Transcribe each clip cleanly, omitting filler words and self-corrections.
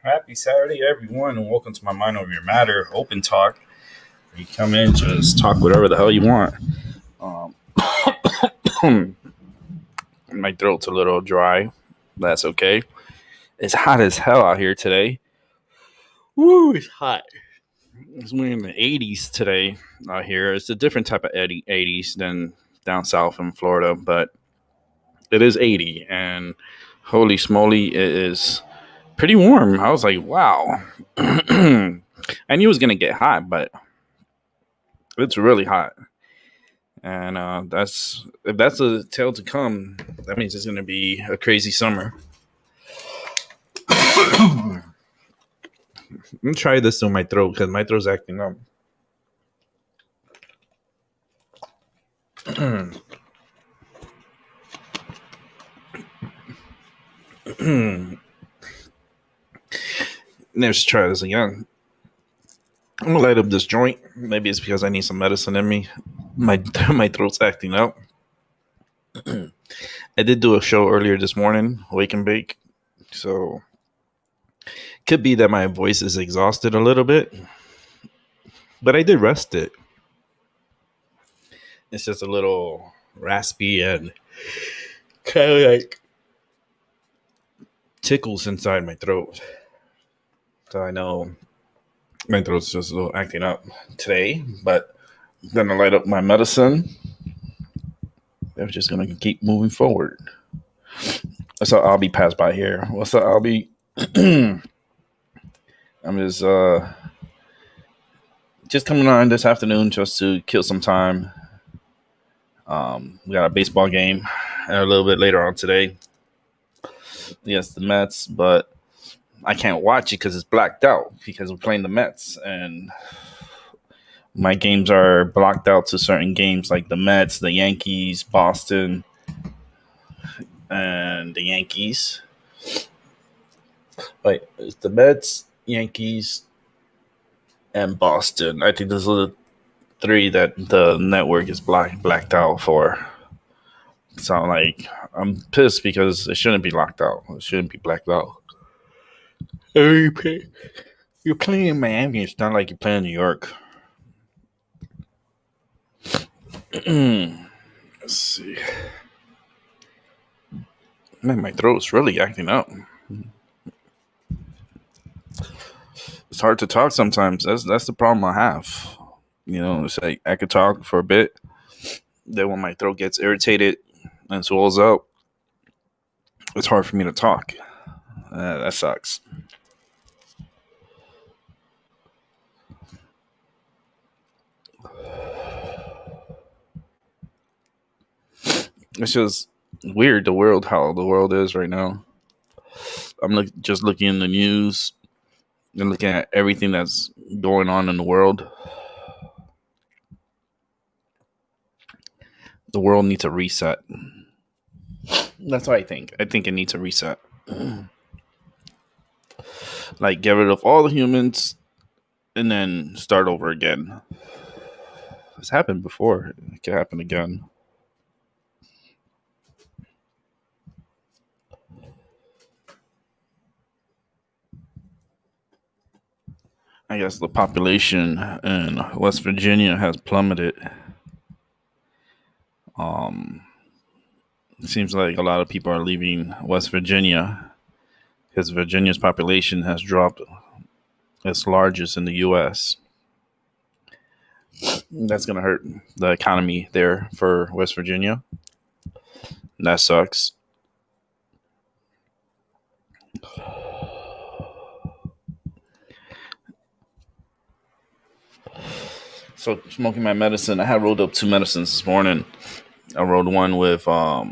Happy Saturday, everyone, and welcome to my Mind Over Your Matter open talk. You come in, just talk whatever the hell you want. My throat's a little dry. That's okay. It's hot as hell out here today. Woo, it's hot. It's we're in the 80s today out here. It's a different type of 80s than down south in Florida, but it is 80, and holy smoly, it is pretty warm. I was like, wow. I knew it was going to get hot, but it's really hot. And that's if that's a tale to come, that means it's going to be a crazy summer. Let me try this in my throat because my throat's acting up. Never tried this again. I'm gonna light up this joint. Maybe it's because I need some medicine in me. My my throat's acting up. I did do a show earlier this morning, Wake and Bake. So could be that my voice is exhausted a little bit, but I did rest it. It's just a little raspy and kind of like tickles inside my throat. So I know my throat's just a little acting up today, but I'm gonna light up my medicine. I'm just gonna keep moving forward. That's how Albie passed by here. What's up, Albie? I'm just coming on this afternoon just to kill some time. We got a baseball game a little bit later on today. Yes, the Mets, but I can't watch it because it's blacked out because we're playing the Mets, and my games are blocked out to certain games like the Mets, the Yankees, Boston, and the Yankees. Wait, it's the Mets, Yankees, and Boston. I think those are the three that the network is blacked out for. So I'm pissed because it shouldn't be locked out. It shouldn't be blacked out. You're playing in Miami. It's not like you're playing in New York. Let's see. Man, my throat's really acting up. It's hard to talk sometimes. That's the problem I have. You know, it's like I could talk for a bit. Then when my throat gets irritated and swells up, it's hard for me to talk. That sucks. It's just weird how the world is right now. I'm just looking in the news and looking at everything that's going on in the world. The world needs a reset. That's what I think. I think it needs a reset. Like get rid of all the humans and then start over again. It's happened before. It can happen again. I guess the population in West Virginia has plummeted. It seems like a lot of people are leaving West Virginia because Virginia's population has dropped its largest in the U.S. That's going to hurt the economy there for West Virginia. That sucks. So smoking my medicine, I had rolled up 2 medicines this morning. I rolled one with for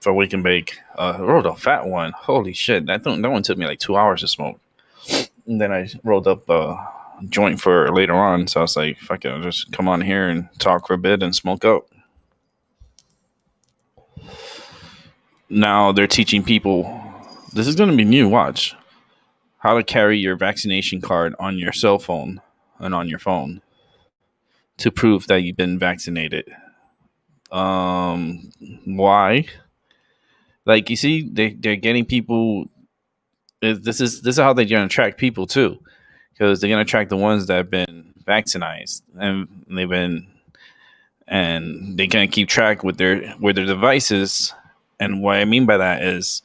Wake and Bake. I rolled a fat one. Holy shit! That one took me like 2 hours to smoke. And then I rolled up a joint for later on. So I was like, fuck it, I'll just come on here and talk for a bit and smoke up. Now they're teaching people. This is going to be new. Watch how to carry your vaccination card on your cell phone and on your phone to prove that you've been vaccinated. Why? Like you see, they're getting people. This is how they're going to track people too, because they're going to track the ones that have been vaccinated and they're going to keep track with their devices. And what I mean by that is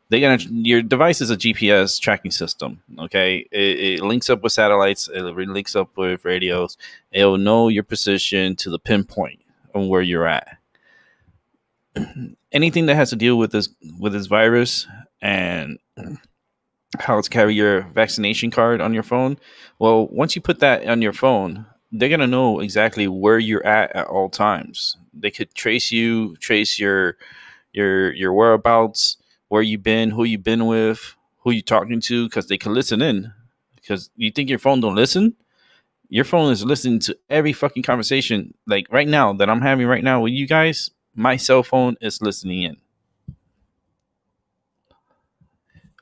your device is a GPS tracking system. Okay, it links up with satellites. It links up with radios. It'll know your position to the pinpoint on where you're at. Anything that has to deal with this virus and how to carry your vaccination card on your phone. Well, once you put that on your phone, they're gonna know exactly where you're at all times. They could trace you, trace your whereabouts, where you've been, who you've been with, who you're talking to, because they can listen in. Because you think your phone don't listen? Your phone is listening to every fucking conversation. Like right now that I'm having right now with you guys, my cell phone is listening in.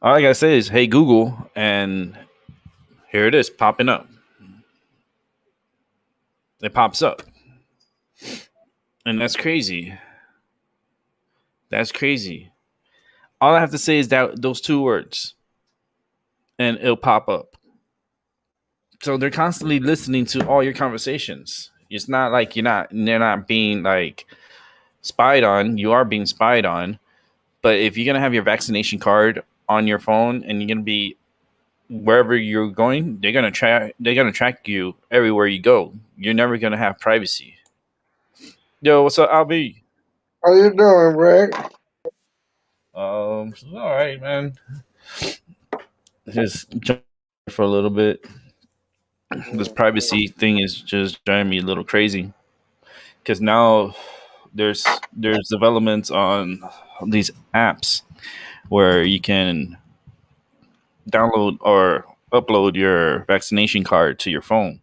All I gotta say is, "Hey Google," and here it is popping up. It pops up, and that's crazy. That's crazy. All I have to say is that those two words, and it'll pop up. So they're constantly listening to all your conversations. It's not like they're not being like spied on. You are being spied on. But if you're gonna have your vaccination card on your phone and you're gonna be wherever you're going, they're gonna track you everywhere you go. You're never gonna have privacy. Yo, what's up, Albie? How you doing, Rick? All right, man. Just jump for a little bit. This privacy thing is just driving me a little crazy because now there's developments on these apps where you can download or upload your vaccination card to your phone,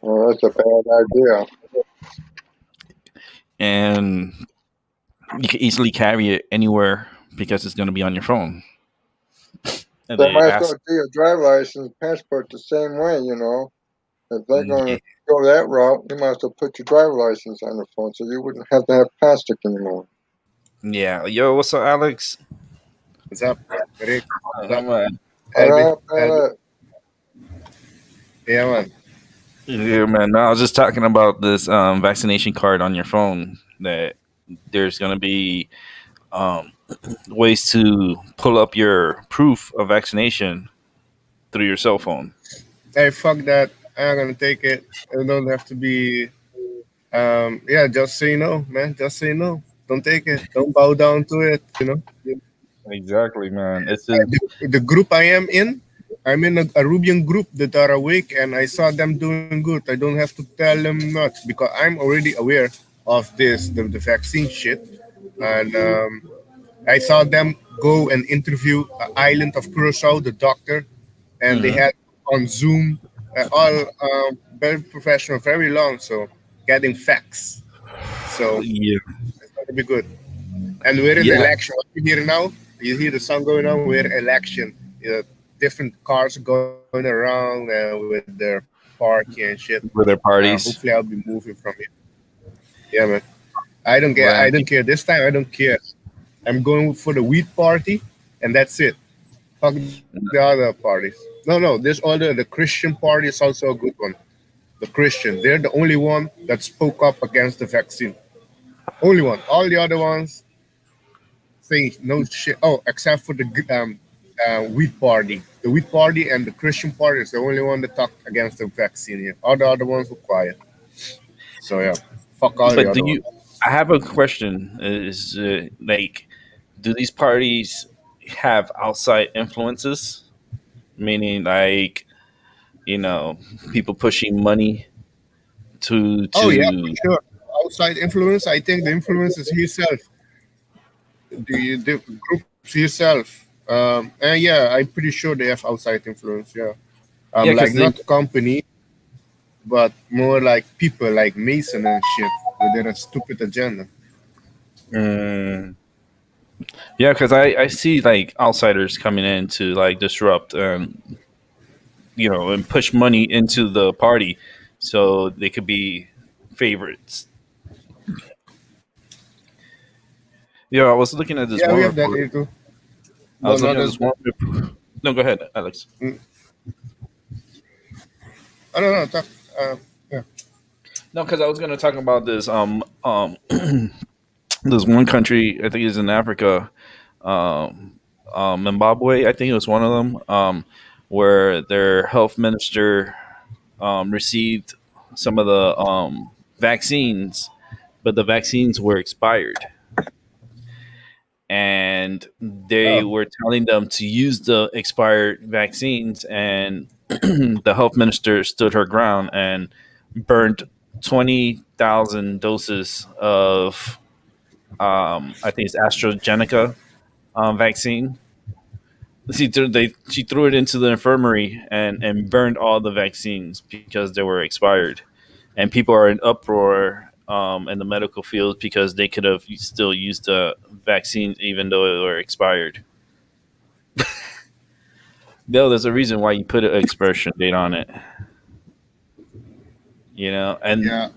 Oh, that's a bad idea. and you can easily carry it anywhere because it's going to be on your phone. And They they might as well ask, do your driver license, passport the same way. If they're going yeah, to go that route, you might as well put your driver license on the phone so you wouldn't have to have plastic anymore. yeah. Yo, what's up, Alex? What's up, Rick? What's up, Man. What Albie? up, Albie? Alex? Yeah, man. Yeah, man. No, I was just talking about this vaccination card on your phone. That there's going to be um, ways to pull up your proof of vaccination through your cell phone. Hey, fuck that. I'm gonna take it. It don't have to be. Yeah, just say no, man. Just say no. Don't take it. Don't bow down to it. Exactly, man. It's just, The group I am in, I'm in a Arubian group that are awake, and I saw them doing good. I don't have to tell them much because I'm already aware of the vaccine shit, and I saw them go and interview Island of Curacao, the doctor, and they mhm. had on Zoom, all very professional, very long. So getting facts. So Yeah, it's going to be good. And we're in yeah, election. What you hear now? You hear the song going on. We're election. Different cars going around with their party and shit. for their Hopefully, parties. I'll be moving from here. Yeah, man. I don't care. I When don't care. This time, I don't care. I'm going for the wheat party, and that's it. Fuck the other parties. No, the Christian party is also a good one. The Christian, they're the only one that spoke up against the vaccine. Only one. All the other ones say no shit. Oh, except for the wheat party. The wheat party and the Christian party is the only one that talked against the vaccine here. All the other ones were quiet. So yeah, fuck all the but do other you? ones. I have a question. Is like, do these parties have outside influences? Meaning, like, you know, people pushing money to Oh yeah, for to. sure. Outside influence, I think the influence is himself, the groups himself. And yeah, I'm pretty sure they have outside influence. Yeah, Yeah, like because they. not company, but more like people, like Mason and shit, with their stupid agenda. Mm, yeah, because I see like outsiders coming in to like disrupt, and push money into the party, so they could be favorites. Yeah, I was looking at this Yeah, we one have that report. here too, I was but looking not at as this bad. one. No, go ahead, Alex. Mm. I don't know. Talk, yeah. No, because I was going to talk about this. There's one country I think is in Africa, um, Zimbabwe. I think it was one of them, where their health minister received some of the vaccines, but the vaccines were expired, and they Oh, were telling them to use the expired vaccines, and the health minister stood her ground and burned 20,000 doses of I think it's AstraZeneca vaccine. She threw it into the infirmary and burned all the vaccines because they were expired, and people are in uproar in the medical field because they could have still used the vaccines even though they were expired. No, there's a reason why you put an expiration date on it. And Yeah,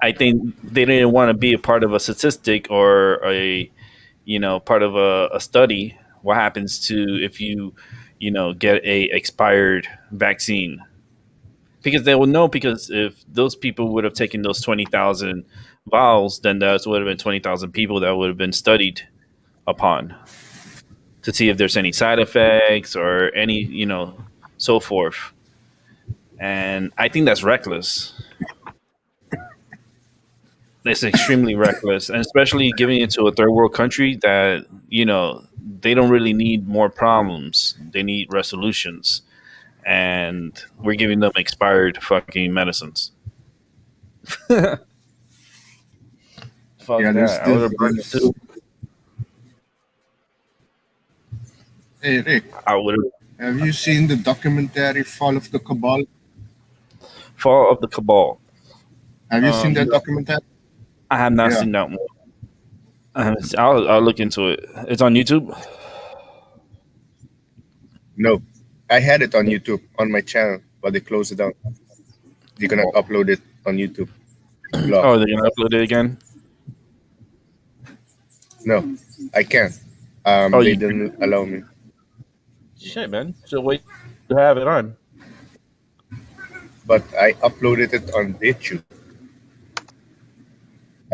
I think they didn't want to be a part of a statistic or a part of a study. What happens to if you get a expired vaccine? Because they will know, because if those people would have taken those 20,000 vials, then that would have been 20,000 people that would have been studied upon to see if there's any side effects or any so forth. And I think that's reckless. It's extremely reckless, and especially giving it to a third world country that they don't really need more problems. They need resolutions, and we're giving them expired fucking medicines. Fuck yeah. that! I would have burned it too. Hey Rick, I would have. have you seen the documentary Fall of the Cabal? Fall of the Cabal. Have you seen that No, documentary? I have not Yeah. seen that one. I'll look into it. It's on YouTube. No, I had it on YouTube on my channel, but they closed it down. You cannot upload it on YouTube. It's blocked. Oh, they're gonna upload it again. No, I can't. Oh, They you can. didn't allow me. Shit, man. So wait to have it on. But I uploaded it on BitTube.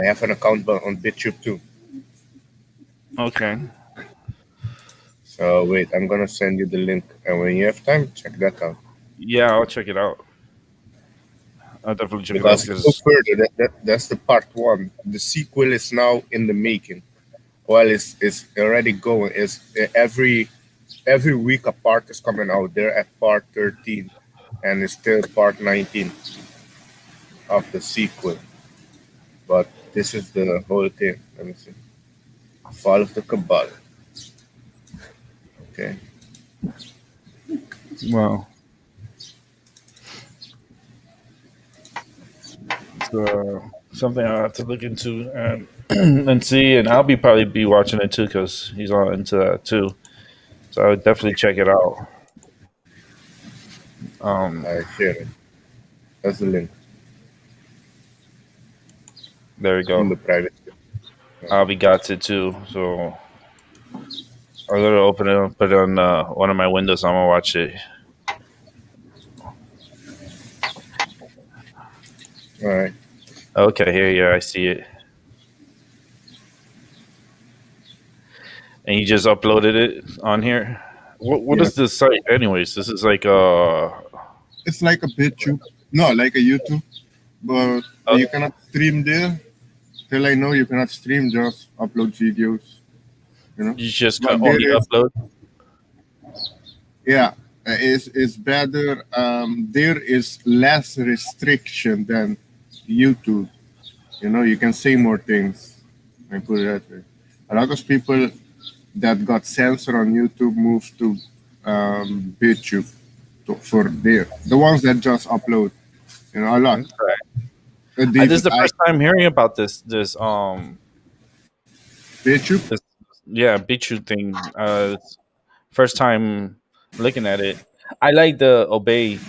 I have an account on BitTube too. Okay. So wait, I'm gonna send you the link, and when you have time, check that out. Yeah, I'll check it out. I'll definitely check it out Because to go because further, that's the part one. The sequel is now in the making. Well, it's already going. It's every week a part is coming out. They're at part 13, and it's still part 19 of the sequel. But this is the whole thing. Let me see. Fall of the Cabal. Okay. well, it's something I'll have to look into and and see. And I'll be probably be watching it too because he's all into that too. So I would definitely check it out. Um, I share it. That's the link there we in go. the private. I'll be got it too. So I'm gonna open it up, put it on one of my windows. I'm gonna watch it. All right. Okay, here, yeah, I see it. And you just uploaded it on here. What Yeah. is this site, anyways? This is like It's like a BitTube. No, like a YouTube, but uh you cannot stream there. Till I know, you cannot stream, just upload videos. You know. you just can But there only is, upload. yeah, it's better. There is less restriction than YouTube. You know, you can say more things. I put it that way. A lot of people that got censored on YouTube moved to BitTube for there. The ones that just upload, you know, a lot. Okay. This is David, the first time hearing about this BitTube. this yeah BitChute thing. First time looking at it. I like the Obey.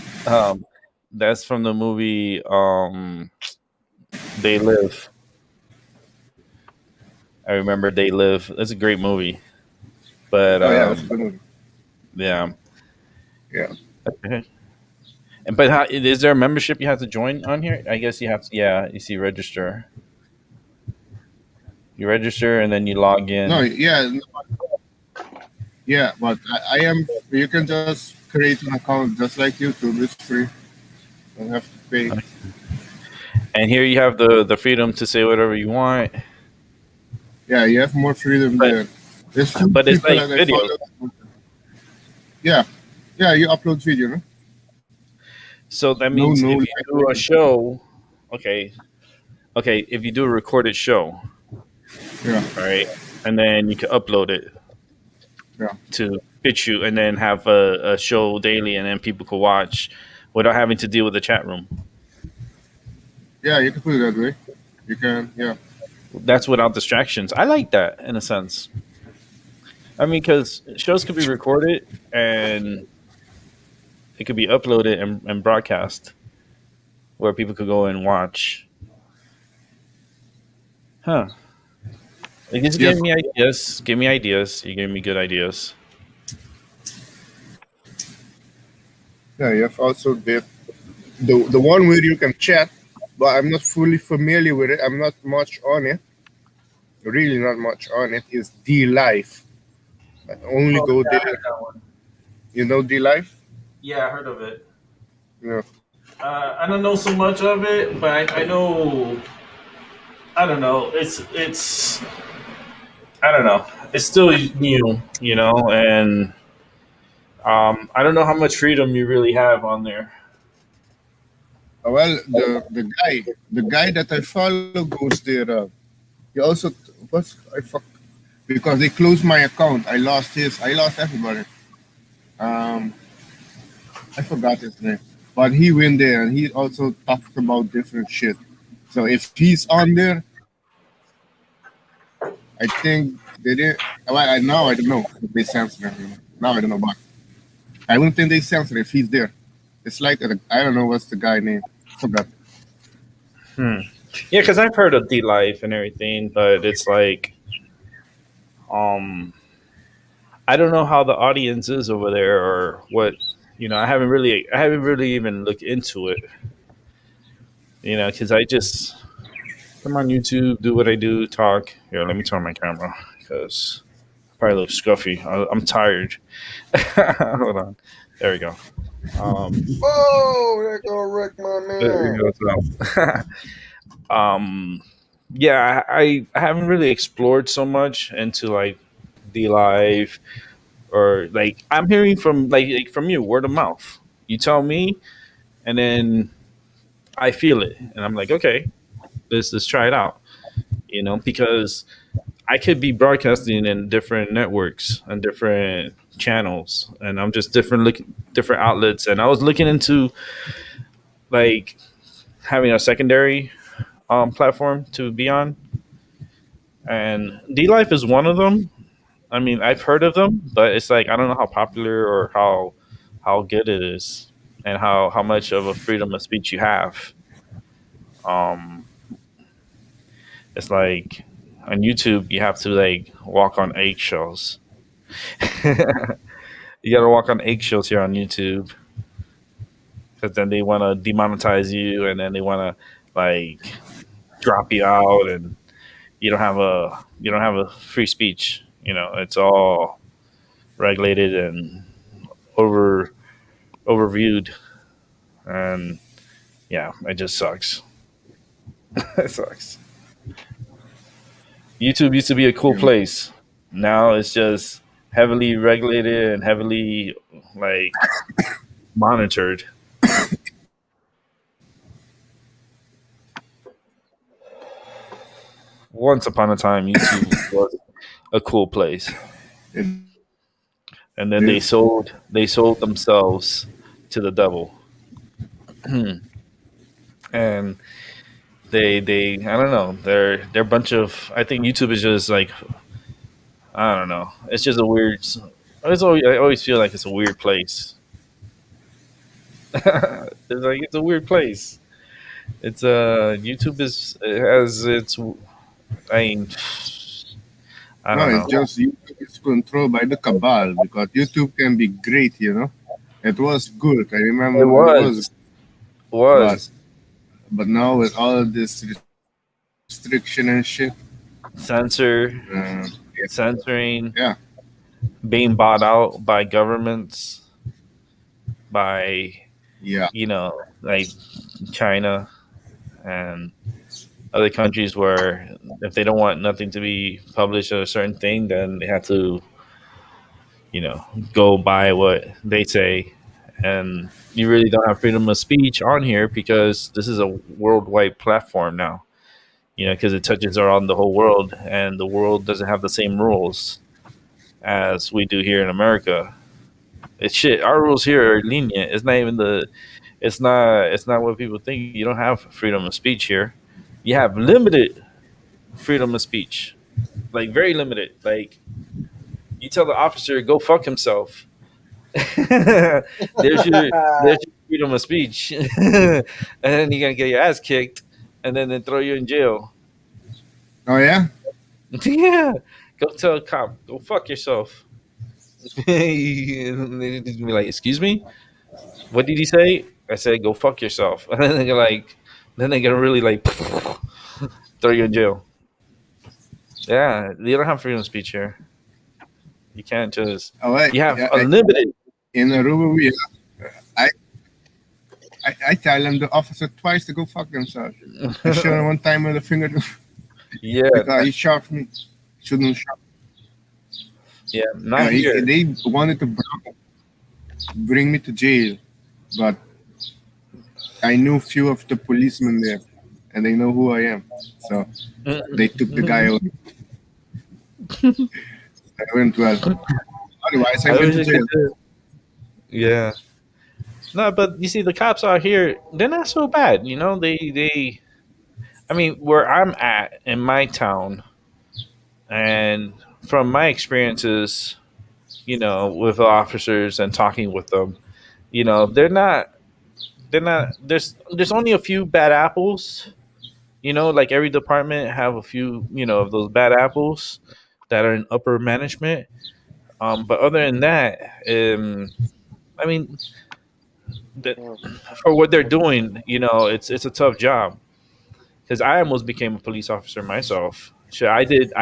That's from the movie They Live. I remember They Live. It's a great movie. But Oh yeah, that's a good one. yeah. Yeah. Okay. And but how, is there a membership you have to join on here? I guess you have to. Yeah, you see register. You register and then you log No, in. yeah, yeah, but I am. You can just create an account just like YouTube. It's free. Don't have to pay. And here you have the freedom to say whatever you want. Yeah, you have more freedom But there. There's few but it's people like that I video. follow. Yeah, yeah, you upload video, no? So that No, means no if you live do a video. show, okay, okay, if you do a recorded show, Yeah, right, and then you can upload it yeah, to BitChute and then have a show daily, and then people could watch without having to deal with the chat room. yeah. You can put it that way. You can, yeah. That's without distractions. I like that in a sense. I mean, because shows could be recorded and it could be uploaded and broadcast where people could go and watch. Huh. It just Yes, gave me ideas. Give me ideas. You gave me good ideas. yeah, you have also the one where you can chat, but I'm not fully familiar with it. I'm not much on it. Really, not much on it. Is D Life. I only Oh go yeah, I there. heard that one. You know D Life? Yeah, I heard of it. Yeah. I don't know so much of it, but I know. I don't know. It's. I don't know. It's still new, and I don't know how much freedom you really have on there. Well, the guy that I follow goes there. He also what's I fuck because they closed my account. I lost his. I lost everybody. Um, I forgot his name, but he went there and he also talked about different shit. So if he's on there, I think they did. Well, now I don't know if they censor him. Now I don't know, but I wouldn't think they censor if he's there. It's like I don't know what's the guy name. Forgot. Hmm. Yeah, because I've heard of D Life and everything, but it's like, um, I don't know how the audience is over there or what. I haven't really even looked into it. Because I just come on YouTube, do what I do, talk. Here, let me turn my camera because I probably look scruffy. I'm tired. Hold on. There we go. Um, Oh, there go Rick, my there we man. go. Yeah, I haven't really explored so much into like D Live or like I'm hearing from like from you word of mouth. You tell me, and then I feel it, and I'm like, okay, let's try it out. Because I could be broadcasting in different networks and different channels, and I'm just different outlets. And I was looking into like having a secondary platform to be on, and D Life is one of them. I mean, I've heard of them, but it's like I don't know how popular or how good it is, and how much of a freedom of speech you have. Um, it's like on YouTube, you have to like walk on eggshells. You got to walk on eggshells here on YouTube because then they want to demonetize you, and then they want to like drop you out, and you don't have a free speech. It's all regulated and over overviewed, and yeah, it just sucks. It sucks. YouTube used to be a cool Yeah. place. Now it's just heavily regulated and heavily like monitored. Once upon a time, YouTube was a cool place, It and then they is. sold themselves to the devil, and they I don't know, they're a bunch of. I think YouTube is just like I don't know. It's just a weird. I always feel like it's a weird place. It's a weird place. It's YouTube is it has its. I mean, I No, don't it's know. just YouTube is controlled by the cabal because YouTube can be great, It was good. I remember It when it was, was but was now with all this restriction and shit, censor yeah, censoring, being bought out by governments, by yeah, like China and other countries where if they don't want nothing to be published or a certain thing, then they have to you know go by what they say, and you really don't have freedom of speech on here because this is a worldwide platform now. Because it touches around the whole world, and the world doesn't have the same rules as we do here in America. It's shit. Our rules here are lenient. It's not even the. It's not what people think. You don't have freedom of speech here. You have limited. freedom of speech, like very limited. Like you tell the officer go fuck himself. There's your freedom of speech, and then you're gonna get your ass kicked, and then they throw you in jail. Oh yeah. Yeah, go tell a cop, go fuck yourself. And they just be like, "Excuse me, what did he say?" I said, "Go fuck yourself." And then they're like, then they're gonna really like throw you in jail. Yeah, you don't have freedom of speech here. You can't just. Oh wait. You have Yeah. unlimited. In Aruba, I, I tell them the officer twice to go fuck themselves. I showed him one time with a finger Yeah, because he shot me. Shouldn't shot. yeah, not He, here. they wanted to bring me to jail, but I knew few of the policemen there, and they know who I am. So they took the guy out. I went well. Otherwise, I I went wish to I could jail. do. Yeah, no, but you see, the cops out here, they're not so bad. They. I mean, where I'm at in my town, and from my experiences, with officers and talking with them, they're not. They're not. There's only a few bad apples. Like every department have a few, of those bad apples that are in upper management. But other than that, I mean, that for what they're doing, it's a tough job because I almost became a police officer myself. So I did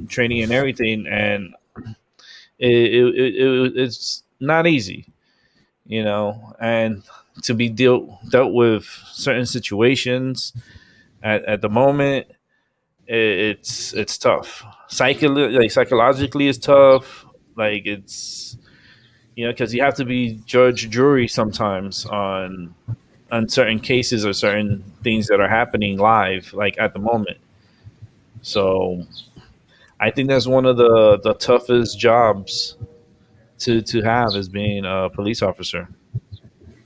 training and everything, and it's not easy, and to be dealt with certain situations at the moment, it's tough. Psychologically, it's tough. Like it's because you have to be judge jury sometimes on certain cases or certain things that are happening live, like at the moment. So I think that's one of the toughest jobs to have is being a police officer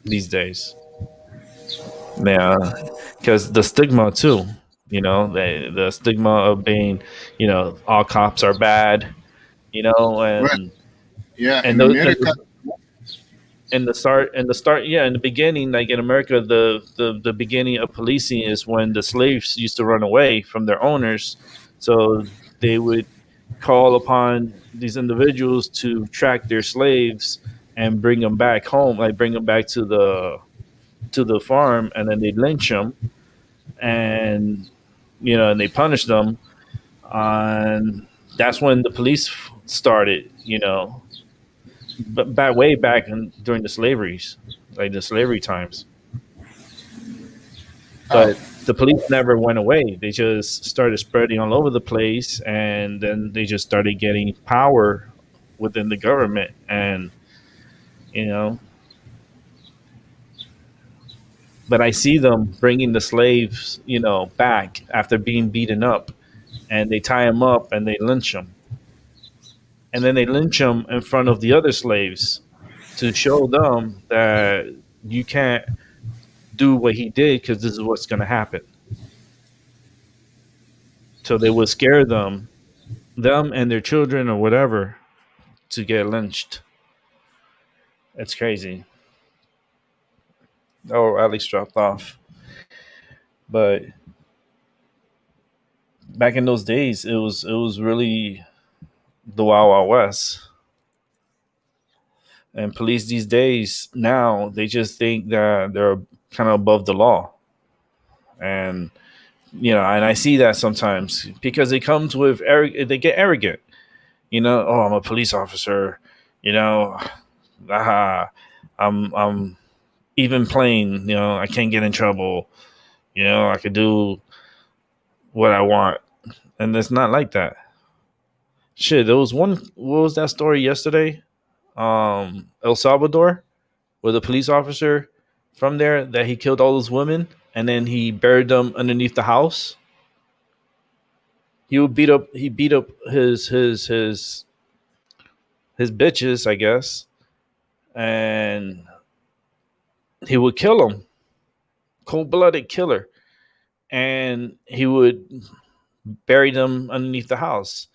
these days. Yeah, because the stigma too. The stigma of being, all cops are bad. Well, And yeah, and in those America, in the start, yeah, in the beginning, like in America, the beginning of policing is when the slaves used to run away from their owners, so they would call upon these individuals to track their slaves and bring them back home, like bring them back to the farm, and then they lynch them, and and they punish them. And that's when the police started. But back way back during the slaveries, like the slavery times. oh, But the police never went away. They just started spreading all over the place, and then they just started getting power within the government. And you know, but I see them bringing the slaves, back after being beaten up, and they tie them up and they lynch them, and then they lynch them in front of the other slaves to show them that you can't do what he did because this is what's going to happen. So they would scare them and their children or whatever to get lynched. It's crazy. Oh, Alex dropped off. But back in those days, it was really the Wild Wild West. And police these days now they just think that they're kind of above the law, and and I see that sometimes because it comes with they get arrogant. Oh, I'm a police officer. You know, ah, I'm even plain. I can't get in trouble. I could do what I want, and it's not like that. Shit, there was one. What was that story yesterday? El Salvador, with a police officer from there that he killed all those women and then he buried them underneath the house. He beat up his bitches, I guess, and he would kill them, cold blooded killer, and he would buried them underneath the house.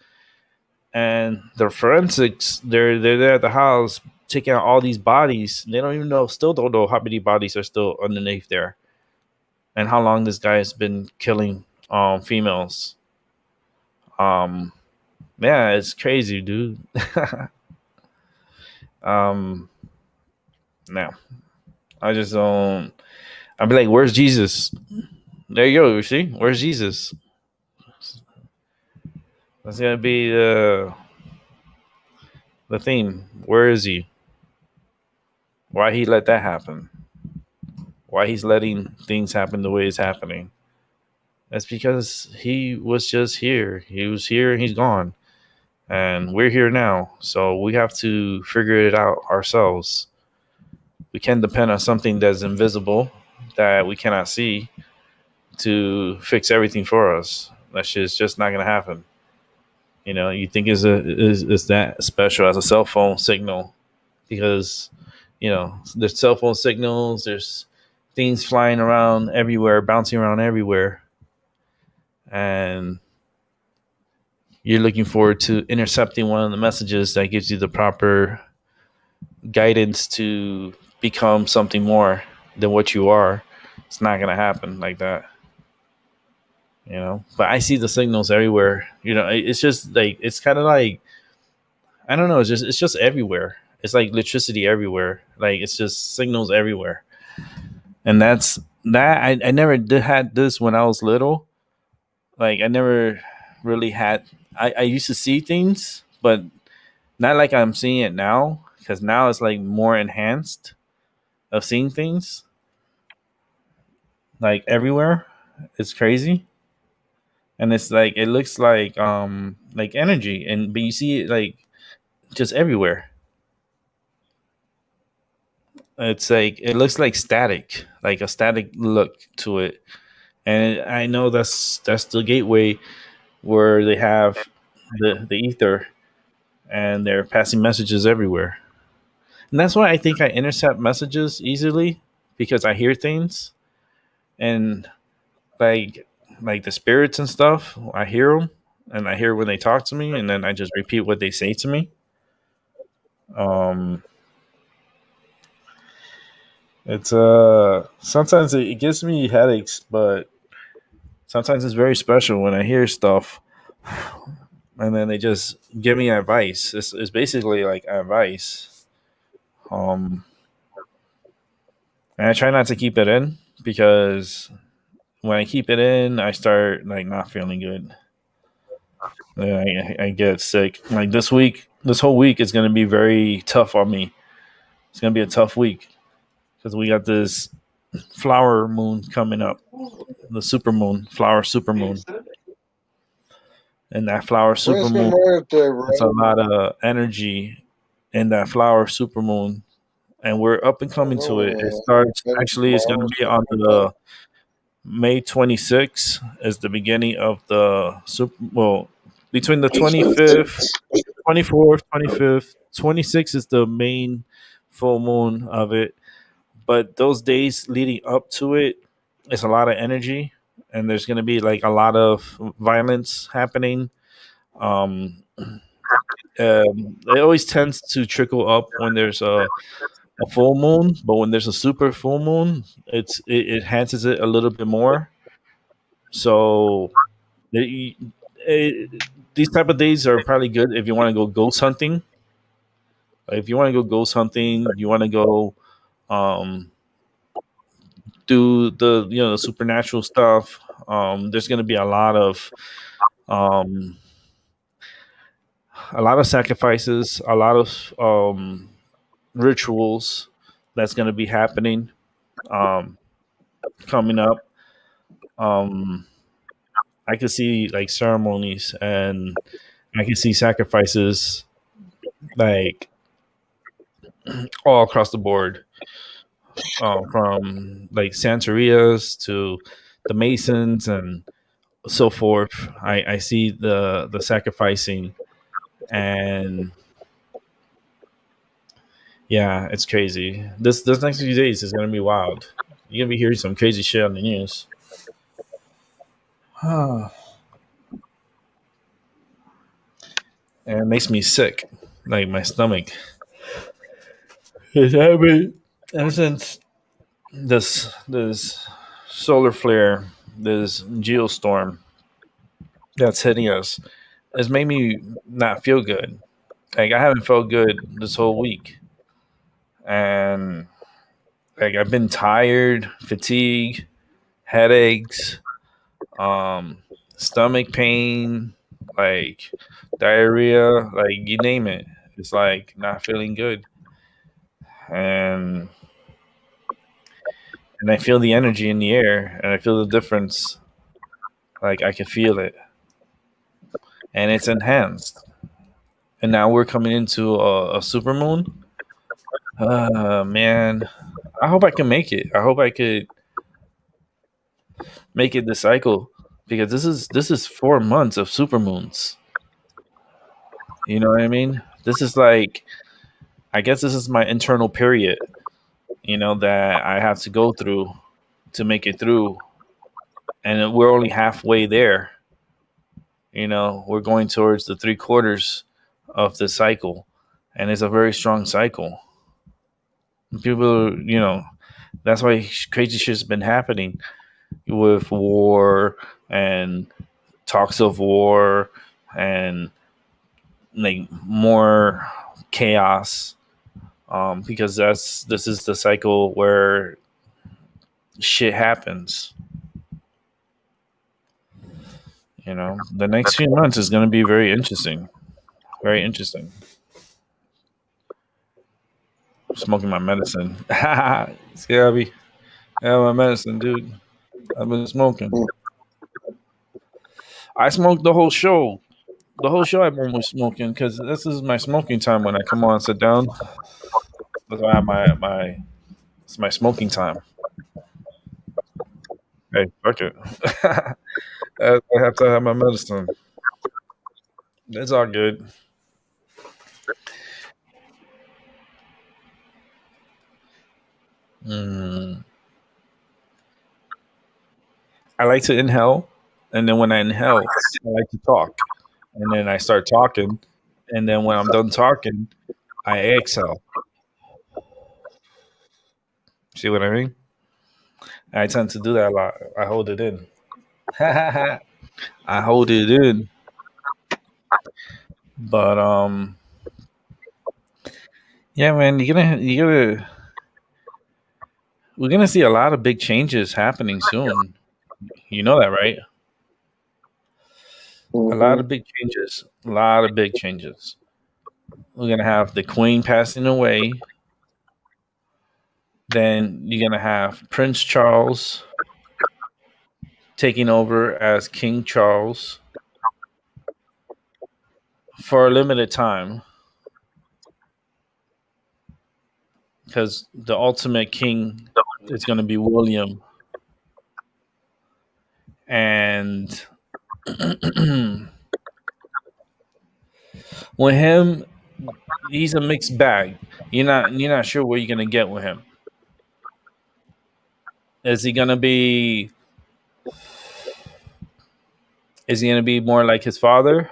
And the forensics, they're there at the house taking out all these bodies. They don't even know, still don't know how many bodies are still underneath there, and how long this guy has been killing females. Um, yeah, it's crazy, dude. um, now I just don't. I'd be like, "Where's Jesus?" There you go. You see, where's Jesus? That's gonna be the theme. Where is he? Why he let that happen? Why he's letting things happen the way it's happening? That's because he was just here. He was here and he's gone. And we're here now. So we have to figure it out ourselves. We can't depend on something that's invisible, that we cannot see, to fix everything for us. That shit's just not gonna happen. You know, you think is that special as a cell phone signal, because there's cell phone signals, there's things flying around everywhere, bouncing around everywhere, and you're looking forward to intercepting one of the messages that gives you the proper guidance to become something more than what you are. It's not going to happen like that, but I see the signals everywhere. It's just like, it's kind of like, I don't know, it's just everywhere. It's like electricity everywhere, like it's just signals everywhere. And that's that. I never did had this when I was little. Like, I never really had. I used to see things, but not like I'm seeing it now, because now it's like more enhanced of seeing things like everywhere. It's crazy. And it's like, it looks like energy, and but you see it like just everywhere. It's like, it looks like static, like a static look to it. And I know that's the gateway where they have the ether, and they're passing messages everywhere. And that's why I think I intercept messages easily, because I hear things, and like like the spirits and stuff. I hear them, and I hear when they talk to me, and then I just repeat what they say to me. Um, it's sometimes it gives me headaches, but sometimes it's very special when I hear stuff, and then they just give me advice. It's basically like advice. Um, and I try not to keep it in, because when I keep it in, I start like not feeling good. I get sick. Like this whole week is going to be very tough on me. It's going to be a tough week, because we got this flower moon coming up, the super moon, flower super moon, and that flower super Where's moon. Memorial Day, It's a Ray? lot of energy in that flower super moon, and we're up and I coming to it. It know, starts, maybe actually, it's going tomorrow to or be something on like that. the May 26th is the beginning of the super. Well, between the 25th, 24th, 25th, 26th is the main full moon of it. But those days leading up to it, it's a lot of energy, and there's going to be like a lot of violence happening. Um, it always tends to trickle up when there's a full moon, but when there's a super full moon, it enhances it a little bit more. So it, these type of days are probably good if you want to go ghost hunting. Like, if you want to go ghost hunting, you want to go um, do the supernatural stuff. There's going to be um, a lot of sacrifices, a lot of rituals that's going to be happening, um, coming up. Um, I could see like ceremonies, and I can see sacrifices like all across the board, from like Santerias to the Masons and so forth. I see the sacrificing, and yeah, it's crazy. This next few days is gonna be wild. You're gonna be hearing some crazy shit on the news. and it makes me sick, like my stomach. It's happened ever since this solar flare, this geostorm that's hitting us. It's made me not feel good. Like I haven't felt good this whole week, and like I've been tired, fatigue, headaches, um, stomach pain, like diarrhea, like you name it. It's like not feeling good, and I feel the energy in the air, and I feel the difference. Like I can feel it, and it's enhanced. And now we're coming into a super moon. Man, I hope I can make it. I hope I could make it this cycle because this is 4 months of super moons. You know what I mean? This is like I guess this is my internal period. That I have to go through to make it through, and we're only halfway there. We're going towards the 3 quarters of the cycle, and it's a very strong cycle. People, that's why crazy shit's been happening with war and talks of war and like more chaos. Because this is the cycle where shit happens. The next few months is going to be very interesting. Very interesting. Smoking my medicine. See, Abby, I have my medicine, dude. I've been smoking. Mm. I smoked the whole show. The whole show I've been smoking because this is my smoking time when I come on and sit down. That's why I have my it's my smoking time. Hey, fuck it. I have to have my medicine. It's all good. Mm. I like to inhale, and then when I inhale, I like to talk, and then I start talking, and then when I'm done talking, I exhale. See what I mean? I tend to do that a lot. I hold it in. I hold it in, but yeah, man, we're gonna see a lot of big changes happening soon. You know that, right? A lot Mm-hmm. of big changes. A lot of big changes. We're gonna have the Queen passing away. Then you're gonna have Prince Charles taking over as King Charles for a limited time, because the ultimate king is gonna be William, and with him, he's a mixed bag. You're not sure what you're gonna get with him. Is he gonna be is he gonna be more like his father,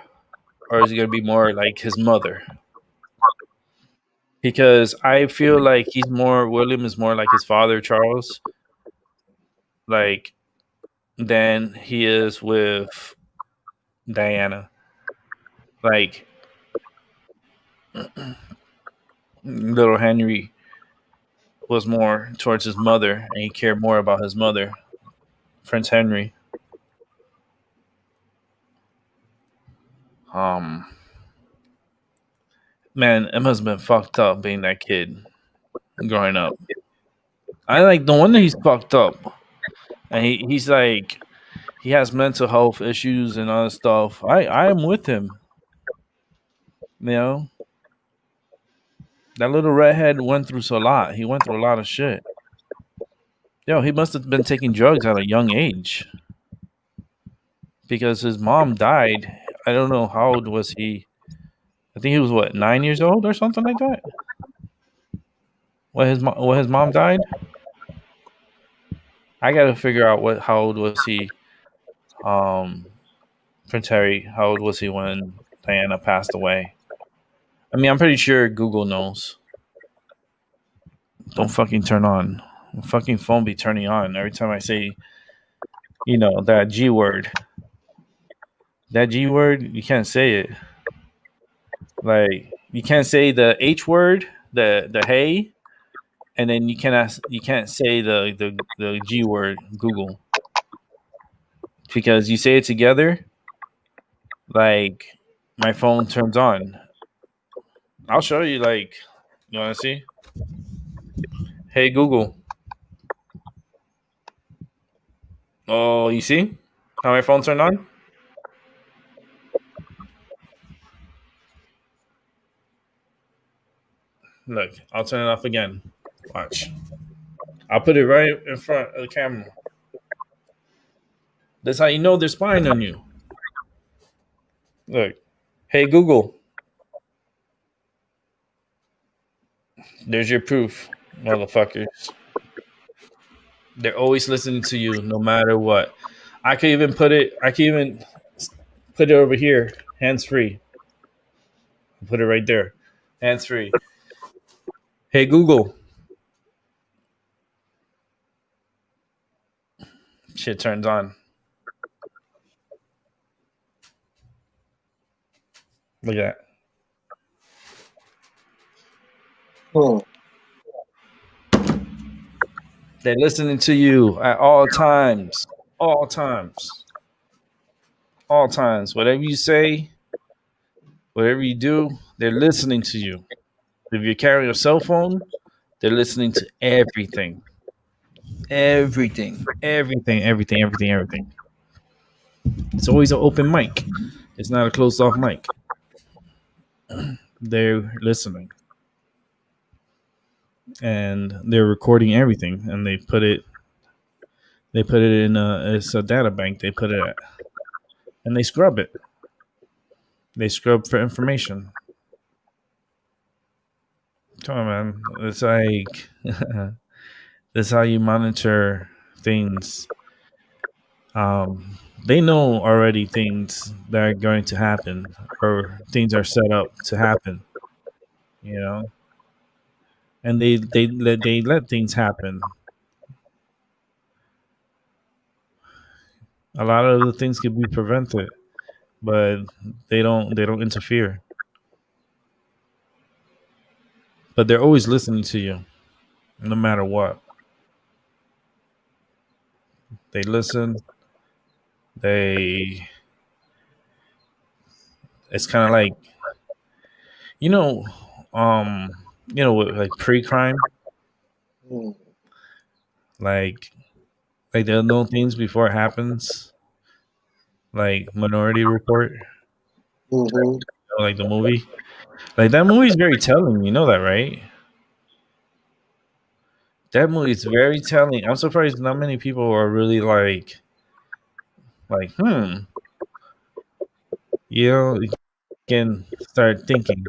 or is he gonna be more like his mother? Because I feel like William is more like his father Charles, like than he is with Diana. Like little Henry was more towards his mother, and he cared more about his mother, Prince Henry. Um, man, it must have been fucked up being that kid growing up. I like the wonder he's fucked up, and he's like he has mental health issues and other stuff. I am with him. You know, that little redhead went through so a lot. He went through a lot of shit. Yo, he must have been taking drugs at a young age because his mom died. I don't know how old was he. I think he was what 9 years old or something like that. When his mom died. I got to figure out how old was he. Um, Prince Harry. How old was he when Diana passed away. I mean, I'm pretty sure Google knows. Don't fucking turn on. The fucking phone be turning on every time I say, that G word. That G word, you can't say it. Like you can't say the H word, the hey, and then you can't say the G word, Google, because you say it together. Like my phone turns on. I'll show you. Like, you want to see? Hey Google. Oh, you see how my phone turned on? Look, I'll turn it off again. Watch. I'll put it right in front of the camera. That's how you know they're spying on you. Look. Hey Google. There's your proof, motherfuckers. They're always listening to you no matter what. I can even put it over here, hands free. Put it right there. Hands free. Hey Google. Shit turns on. Look at that. Hmm. They're listening to you at all times. All times. All times. Whatever you say, whatever you do, they're listening to you. If you're carrying a cell phone, they're listening to everything. Everything. Everything. Everything. Everything. Everything. It's always an open mic. It's not a closed off mic. They're listening and they're recording everything, and they put it in it's a data bank. They put it at, and they scrub it. They scrub for information. Come on, man. It's like this is how you monitor things. They know already things that are going to happen, or things are set up to happen. You know, and they let things happen. A lot of the things could be prevented, but they don't interfere. But they're always listening to you, no matter what. They listen. They It's kind of like you know, like pre-crime, Hmm. like they'll know things before it happens, like Minority Report, Mm-hmm. like the movie. Like that movie is very telling. You know that, right? That movie is very telling. I'm surprised not many people are really like. You can start thinking.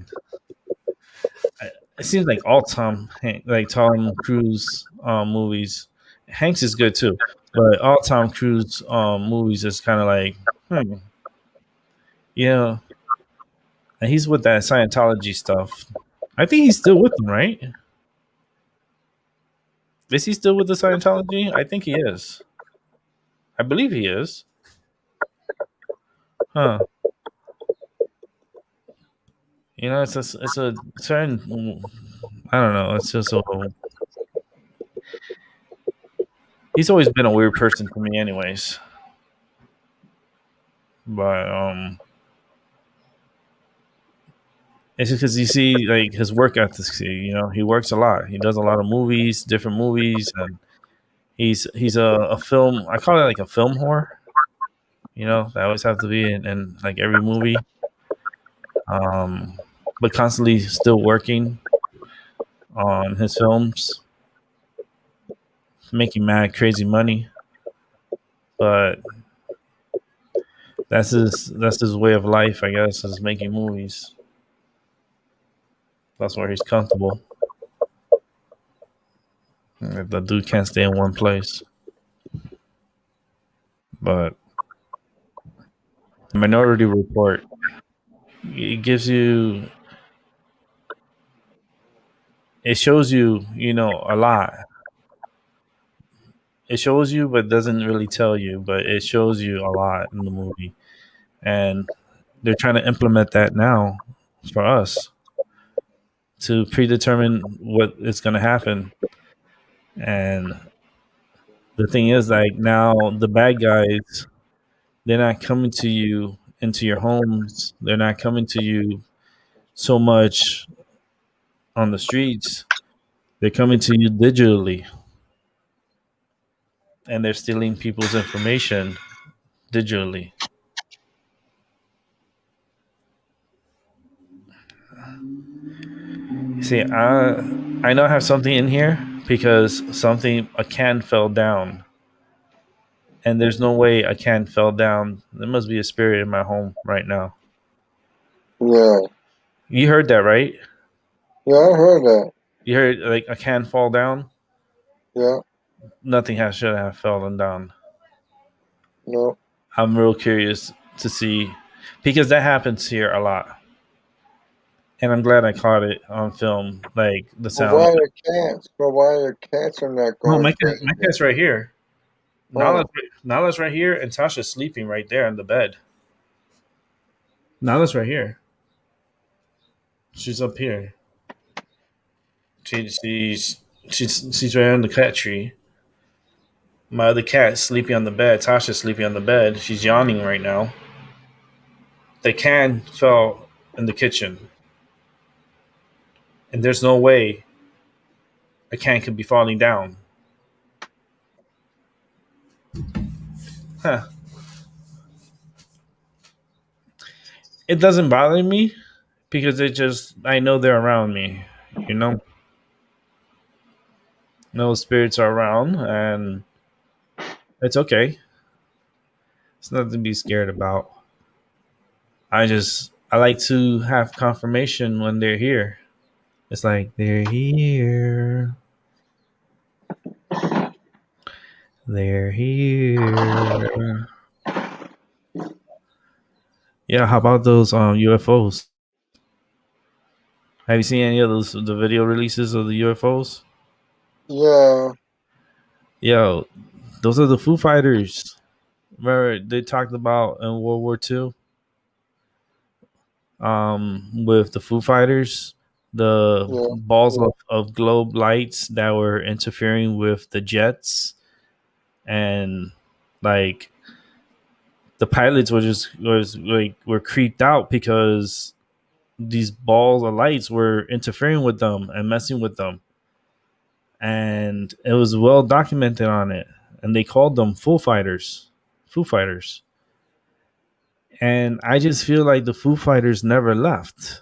It seems like all Tom Cruise movies. Hanks is good too, but all Tom Cruise movies is kind of like, hmm, you know, and he's with that Scientology stuff. I think he's still with them, right? Is he still with the Scientology? I think he is. I believe he is. Huh? It's a certain. I don't know. It's just so. He's always been a weird person to me, anyways. But it's just because you see, like his work ethic. He works a lot. He does a lot of movies, different movies, and he's a film. I call it like a film whore. That always have to be in like every movie. Um, but constantly still working on his films, making mad crazy money. But that's his way of life, I guess, is making movies. That's where he's comfortable. The dude can't stay in one place. But Minority Report, it gives you, it shows you, a lot. It shows you, but doesn't really tell you, but it shows you a lot in the movie. And they're trying to implement that now for us to predetermine what is going to happen. And the thing is, like, now the bad guys, they're not coming to you into your homes. They're not coming to you so much on the streets. They're coming to you digitally, and they're stealing people's information digitally. See, I know I have something in here because a can fell down, and there's no way a can fell down. There must be a spirit in my home right now. Yeah. You heard that, right? Yeah, I heard that. You heard like a can fall down. Yeah. Nothing has should have fallen down. No. I'm real curious to see because that happens here a lot, and I'm glad I caught it on film, like the But why sounds. the cats? But why the cats are not Oh, going my crazy? cat's right here. Oh. Nala's right here, and Tasha's sleeping right there on the bed. Nala's right here. She's up here. She, she's she's right on the cat tree. My other cat's sleeping on the bed. Tasha's sleeping on the bed. She's yawning right now. The can fell in the kitchen, and there's no way a can could be falling down. Huh. It doesn't bother me because it just I know they're around me. You know, no spirits are around, and it's okay. It's nothing to be scared about. I like to have confirmation when they're here. It's like they're here. They're here. Yeah, how about those UFOs? Have you seen any of those the video releases of the UFOs? Yeah. Yo, those are the Foo Fighters. Remember they talked about in World War II, with the Foo Fighters, the Yeah. balls of globe lights that were interfering with the jets, and like the pilots were creeped out because these balls of lights were interfering with them and messing with them, and it was well documented on it, and they called them Foo Fighters. And I just feel like the Foo Fighters never left.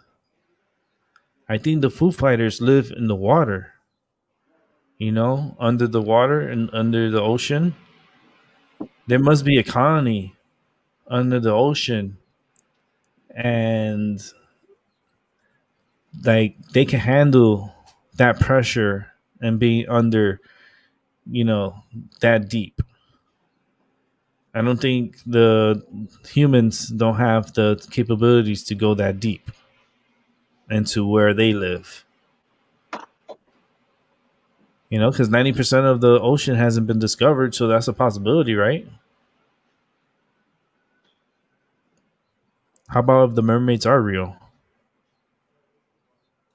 I think the Foo Fighters live in the water, under the water and under the ocean. There must be a colony under the ocean, and like they can handle that pressure and be under, you know, that deep. I don't think the humans don't have the capabilities to go that deep into where they live. Because 90% of the ocean hasn't been discovered, so that's a possibility, right? How about if the mermaids are real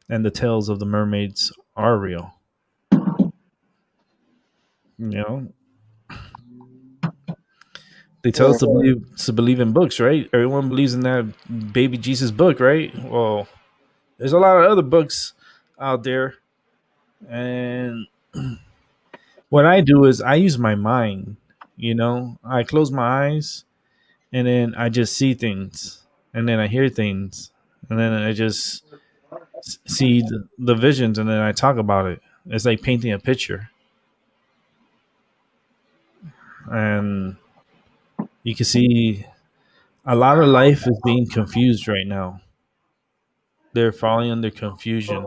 and the tales of the mermaids are real? You know, they tell us Yeah. to believe in books, right? Everyone believes in that baby Jesus book, right? Well, there's a lot of other books out there, and what I do is I use my mind. I close my eyes and then I just see things, and then I hear things, and then I just see the visions, and then I talk about it. It's like painting a picture, and you can see a lot of life is being confused right now. They're falling under confusion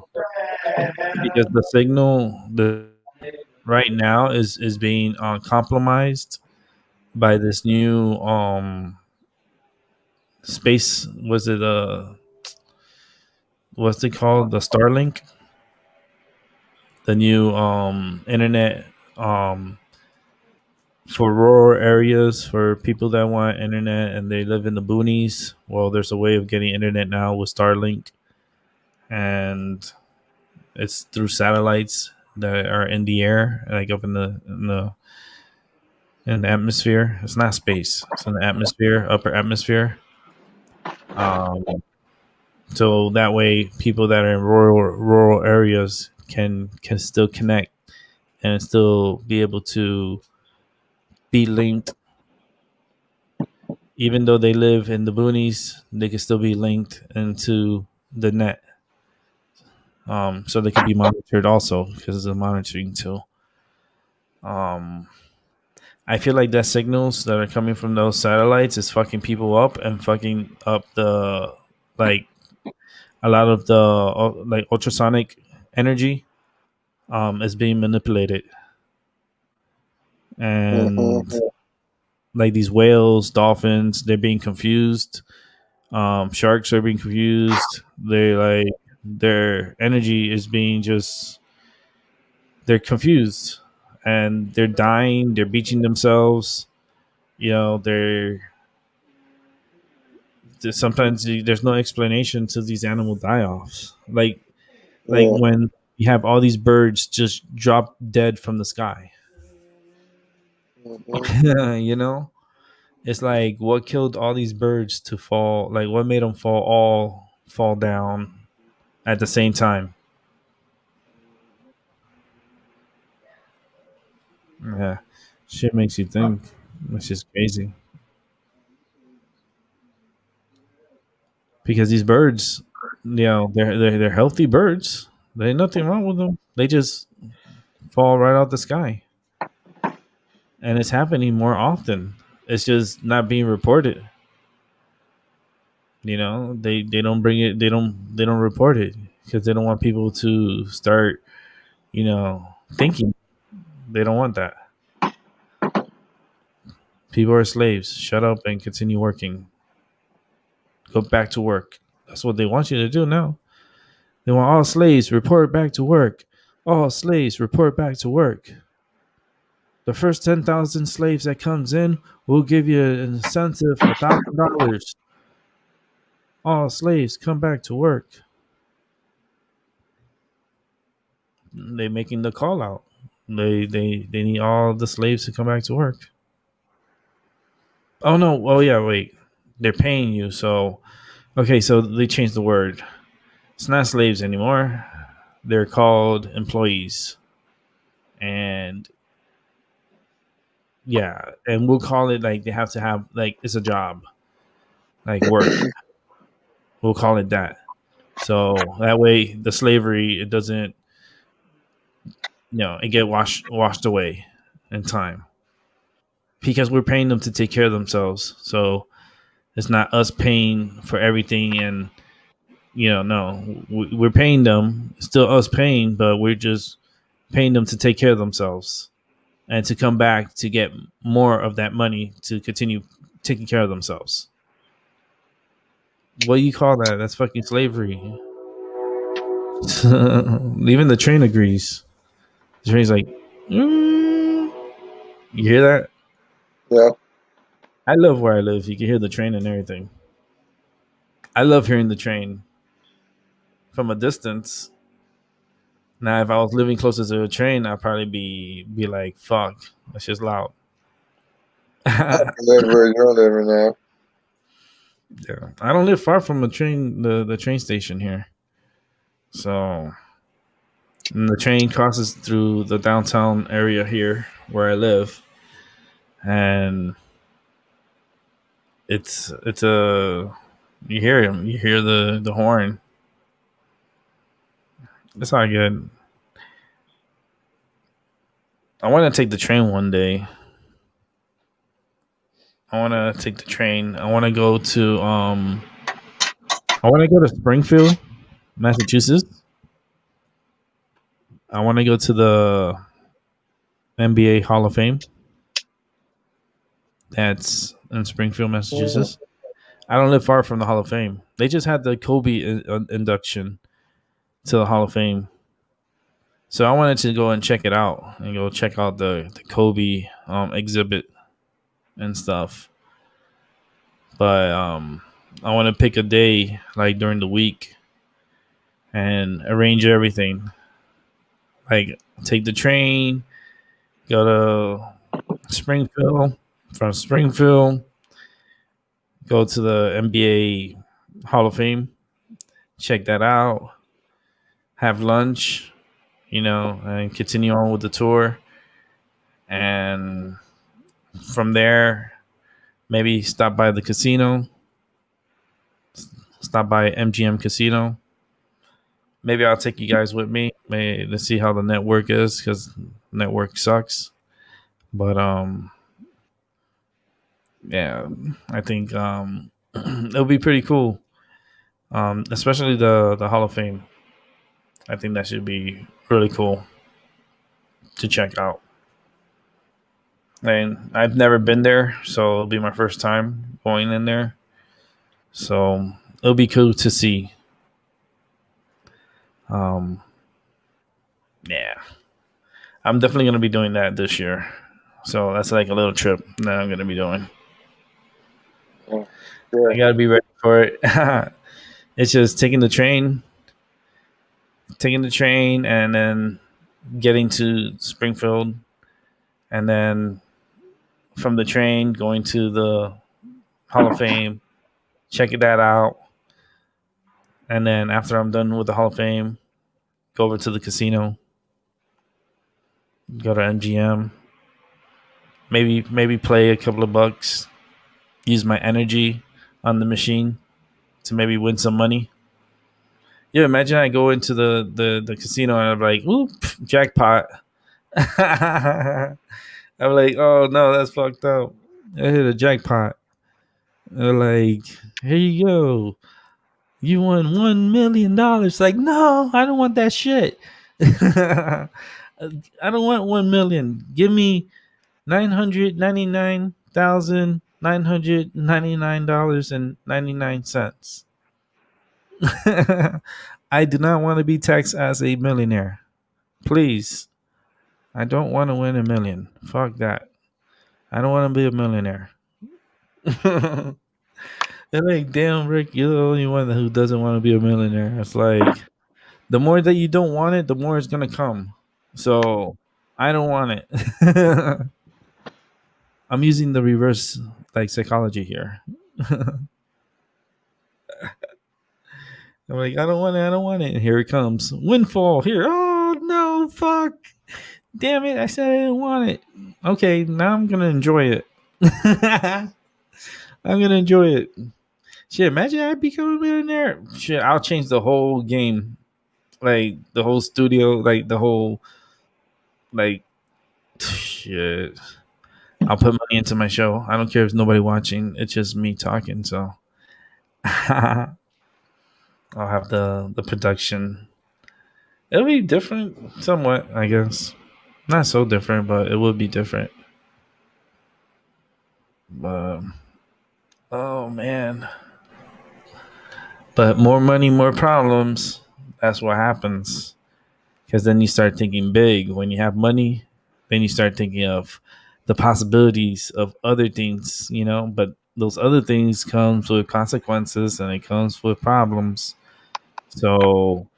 because the signal the right now is being compromised by this new space. Was it what's it called? The Starlink, the new internet um for rural areas for people that want internet and they live in the boonies. Well, there's a way of getting internet now with Starlink, and it's through satellites that are in the air, like up in the atmosphere. It's not space; it's in the atmosphere, upper atmosphere. Um, so that way, people that are in rural areas can still connect and still be able to be linked. Even though they live in the boonies, they can still be linked into the net. So they could be monitored also because it's a monitoring tool. Um, I feel like that signals that are coming from those satellites is fucking people up and fucking up the like a lot of the like ultrasonic energy is being manipulated, and Mm-hmm. like these whales, dolphins, they're being confused. Sharks are being confused. They like their energy is being just they're confused and they're dying. They're beaching themselves. You know, sometimes there's no explanation to these animal die-offs. Like Yeah. when you have all these birds just drop dead from the sky. Mm-hmm. You know, it's like what killed all these birds to fall? Like what made them fall down at the same time? Yeah, shit makes you think. It's just crazy because these birds, they're healthy birds. There ain't nothing wrong with them. They just fall right out the sky, and it's happening more often. It's just not being reported. They don't bring it. They don't report it because they don't want people to start thinking. They don't want that. People are slaves. Shut up and continue working. Go back to work. That's what they want you to do now. They want all slaves report back to work. All slaves report back to work. The first 10,000 slaves that comes in, we'll give you an incentive $1,000. All slaves come back to work. They making the call out. They need all the slaves to come back to work. Oh no! Oh yeah, wait. They're paying you. So okay, so they changed the word. It's not slaves anymore. They're called employees, and yeah, and we'll call it like they have to have like it's a job, like work. We'll call it that. So that way, the slavery it doesn't, it get washed away in time because we're paying them to take care of themselves. So it's not us paying for everything, and no, we're paying them. It's still us paying, but we're just paying them to take care of themselves and to come back to get more of that money to continue taking care of themselves. What do you call that? That's fucking slavery. Even the train agrees. The train's like, mm, you hear that? Yeah. I love where I live. You can hear the train and everything. I love hearing the train from a distance. Now, if I was living closer to a train, I'd probably be like, "Fuck, that's just loud." Yeah, Live where you're living now. I don't live far from the train station here, so and the train crosses through the downtown area here where I live, and it's a you hear him, you hear the horn. It's all good. I want to take the train one day. I want to take the train. I want to go to Springfield, Massachusetts. I want to go to the NBA Hall of Fame. That's in Springfield, Mm-hmm. Massachusetts. I don't live far from the Hall of Fame. They just had the Kobe induction to the Hall of Fame. So I wanted to go and check it out and go check out the Kobe exhibit and stuff. But I want to pick a day like during the week and arrange everything. Like take the train, go to Springfield, from Springfield, go to the NBA Hall of Fame, check that out, have lunch, and continue on with the tour. And from there, maybe stop by the casino, stop by MGM Casino. Maybe I'll take you guys with me. Maybe let's see how the network is because network sucks. But yeah, I think it'll be pretty cool. Especially the Hall of Fame. I think that should be really cool to check out. And I've never been there, so it'll be my first time going in there. So it'll be cool to see. Um, yeah, I'm definitely gonna be doing that this year. So that's like a little trip that I'm gonna be doing. Oh, yeah. I gotta be ready for it. It's just taking the train, and then getting to Springfield, and then from the train going to the Hall of Fame, checking that out, and then after I'm done with the Hall of Fame, go over to the casino, go to MGM, maybe play a couple of bucks, use my energy on the machine to maybe win some money. Yeah, imagine I go into the casino and I'm like, oop, jackpot. I'm like, oh no, that's fucked up. I hit a jackpot. They're like, here you go. You won $1 million. Like, no, I don't want that shit. I don't want 1 million. Give me $999,999.99. I do not want to be taxed as a millionaire. Please. I don't want to win 1 million. Fuck that. I don't want to be a millionaire. They're like, damn, Rick, you're the only one who doesn't want to be a millionaire. It's like, the more that you don't want it, the more it's going to come. So I don't want it. I'm using the reverse like psychology here. I'm like, I don't want it. I don't want it. And here it comes. Windfall here. Oh, no. Fuck. Damn it. I said I didn't want it. Okay. Now I'm going to enjoy it. I'm going to enjoy it. Shit. Imagine I become a millionaire. Shit. I'll change the whole game. Like the whole studio. Like the whole. Like. Shit. I'll put money into my show. I don't care if there's nobody watching. It's just me talking. So. I'll have the production. It'll be different, somewhat, I guess. Not so different, but it will be different. But oh man, but more money, more problems. That's what happens. Because then you start thinking big. When you have money, then you start thinking of the possibilities of other things, But those other things comes with consequences, and it comes with problems. So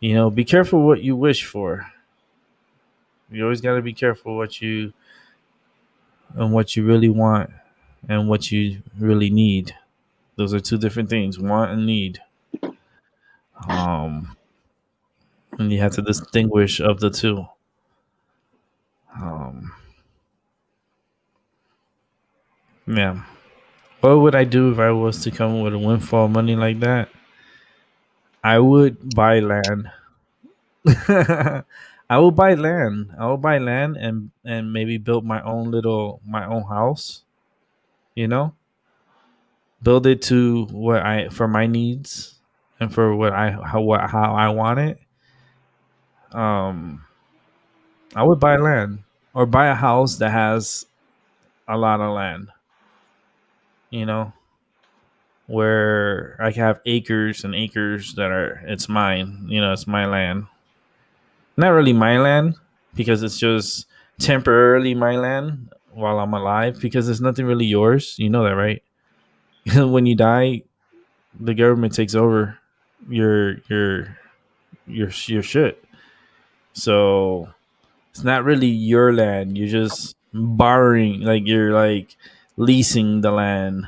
be careful what you wish for. You always got to be careful what you really want and what you really need. Those are two different things, want and need. Um, and you have to distinguish of the two. Um, yeah. What would I do if I was to come with a windfall money like that? I would buy land. I will buy land. I will buy land and maybe build my own house. You know, build it to what I for my needs and for how I want it. Um, I would buy land or buy a house that has a lot of land. You know, where I have acres and acres that are it's mine. It's my land. Not really my land because it's just temporarily my land while I'm alive because it's nothing really yours. You know that, right? When you die, the government takes over your shit. So it's not really your land. You're just borrowing, like you're like leasing the land.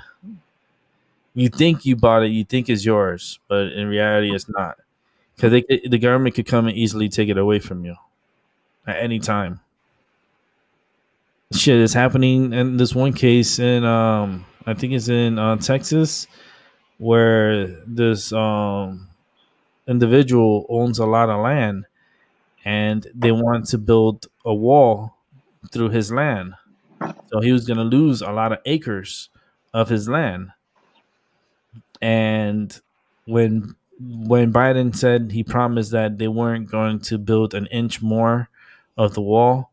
You think you bought it, you think it's yours, but in reality, it's not. Because the government could come and easily take it away from you at any time. Shit is happening in this one case in I think it's in Texas where this individual owns a lot of land and they want to build a wall through his land. So he was going to lose a lot of acres of his land. And when Biden said he promised that they weren't going to build an inch more of the wall,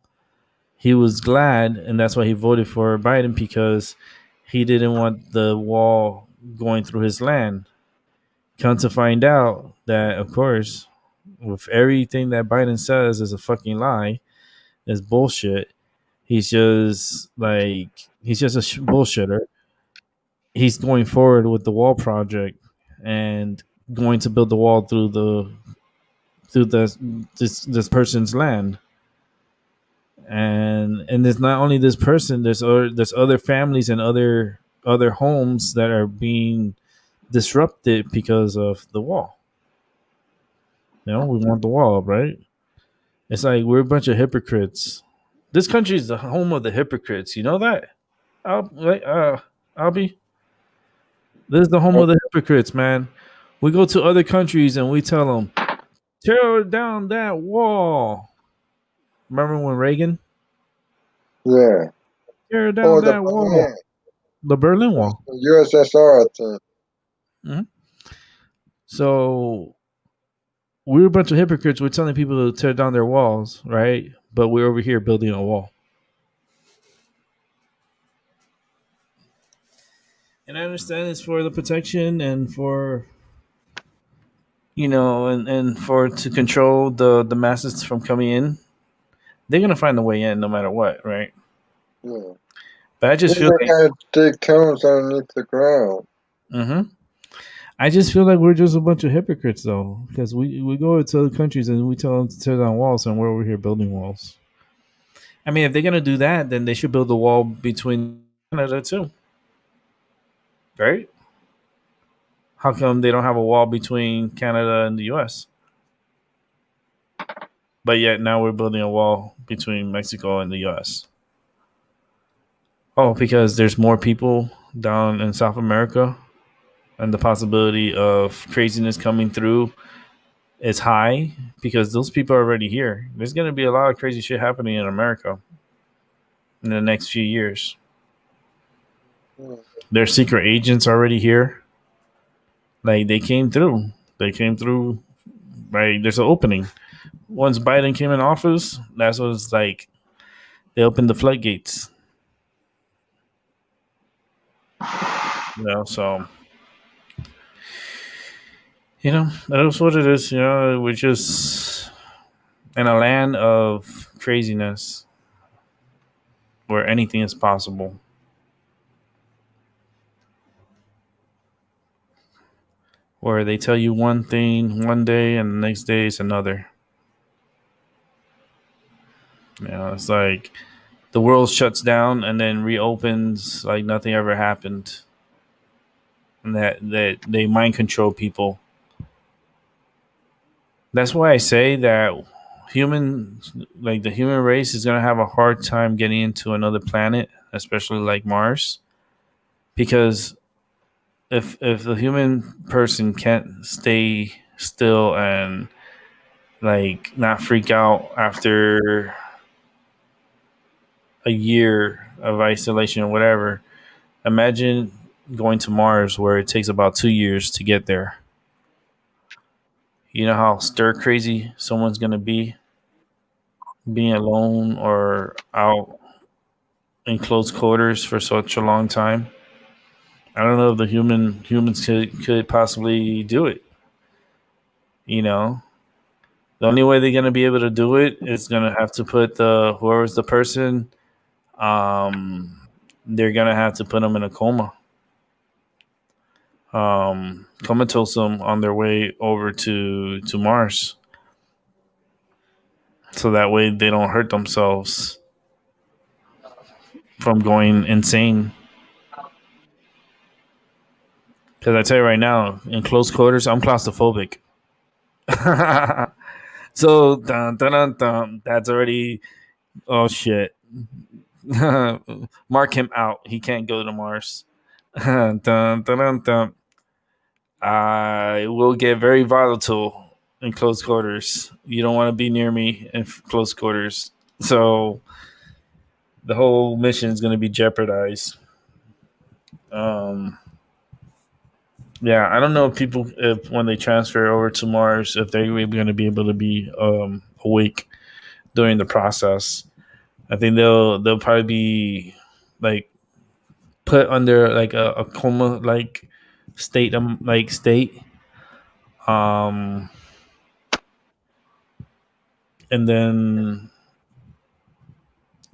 he was glad, and that's why he voted for Biden because he didn't want the wall going through his land. Come to find out that, of course, with everything that Biden says is a fucking lie, is bullshit. He's just a bullshitter. He's going forward with the wall project and going to build the wall through this person's land. And there's not only this person. There's other families and other homes that are being disrupted because of the wall. We want the wall up, right? It's like we're a bunch of hypocrites. This country is the home of the hypocrites. You know that? I'll be. This is the home of the hypocrites, man. We go to other countries and we tell them, tear down that wall. Remember when Reagan? Yeah. Tear down Oh, the that wall. Berlin, The Berlin Wall. the USSR thing. Mhm. So we're a bunch of hypocrites. We're telling people to tear down their walls, right? But we're over here building a wall. And I understand it's for the protection and for and for to control the masses from coming in. They're gonna find a way in no matter what, right? Yeah. But I just Then feel they like gotta dig tunnels underneath the ground. hmm I just feel like we're just a bunch of hypocrites, though, because we go to other countries and we tell them to tear down walls, and we're over here building walls. I mean, if they're gonna do that, then they should build a wall between Canada too, right? How come they don't have a wall between Canada and the U.S., but yet now we're building a wall between Mexico and the U.S.? Oh, because there's more people down in South America, and the possibility of craziness coming through is high because those people are already here. There's going to be a lot of crazy shit happening in America in the next few years. Hmm. Their secret agents already here. Like they came through. They came through. Right, there's an opening. Once Biden came in office, that's what it's like. They opened the floodgates. So that is what it is. We're just in a land of craziness where anything is possible. Where they tell you one thing one day and the next day is another. It's like the world shuts down and then reopens like nothing ever happened. And that they mind control people. That's why I say that the human race is gonna have a hard time getting into another planet, especially like Mars, because if the human person can't stay still and like not freak out after a year of isolation or whatever, imagine going to Mars where it takes about 2 years to get there. You know how stir crazy someone's gonna be being alone or out in close quarters for such a long time. I don't know if the humans could possibly do it. You know, the only way they're gonna be able to do it is gonna have to put the whoever's the person. They're gonna have to put them in a coma. Comatose them on their way over to Mars, so that way they don't hurt themselves from going insane. Because I tell you right now, in close quarters, I'm claustrophobic. So dun, dun, dun, dun, that's already oh shit. Mark him out. He can't go to Mars. Dun, dun, dun, dun. I will get very volatile in close quarters. You don't want to be near me in close quarters. So the whole mission is going to be jeopardized. Um, yeah, I don't know if people, if when they transfer over to Mars, if they're going to be able to be awake during the process. I think they'll probably be like put under like a coma like state um and then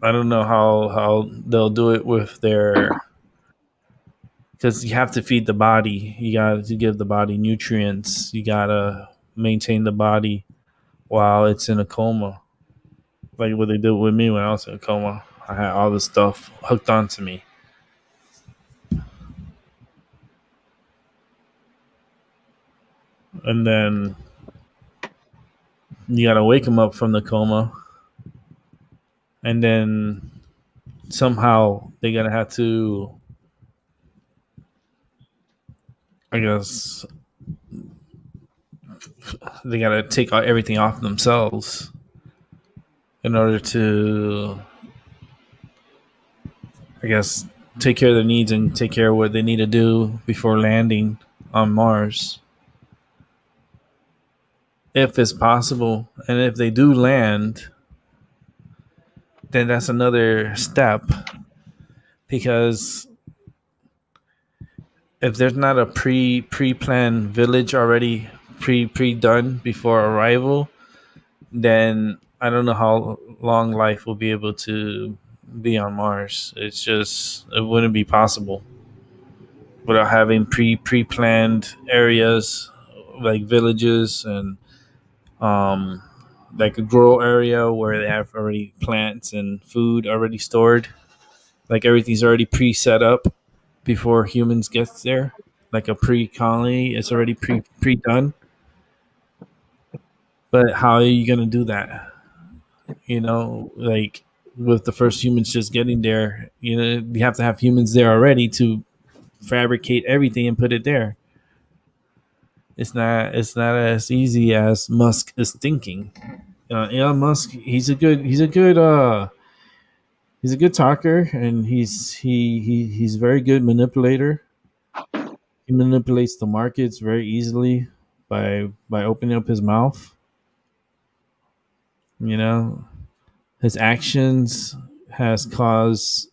I don't know how they'll do it with their because you have to feed the body. You got to give the body nutrients. You got to maintain the body while it's in a coma. Like what they did with me when I was in a coma. I had all this stuff hooked onto me. And then you got to wake them up from the coma. And then somehow they're going to have to, I guess, they got to take everything off themselves in order to, I guess, take care of their needs and take care of what they need to do before landing on Mars, if it's possible. And if they do land, then that's another step because if there's not a pre planned village already pre done before arrival, then I don't know how long life will be able to be on Mars. It's just it wouldn't be possible without having pre planned areas like villages and um like a grow area where they have already plants and food already stored. Like everything's already pre set up before humans gets there. Like a pre colony, it's already pre done. But how are you gonna do that? Like with the first humans just getting there, you have to have humans there already to fabricate everything and put it there. It's not as easy as Musk is thinking. Elon Musk, he's a good talker, and he's very good manipulator. He manipulates the markets very easily by opening up his mouth. You know, his actions has caused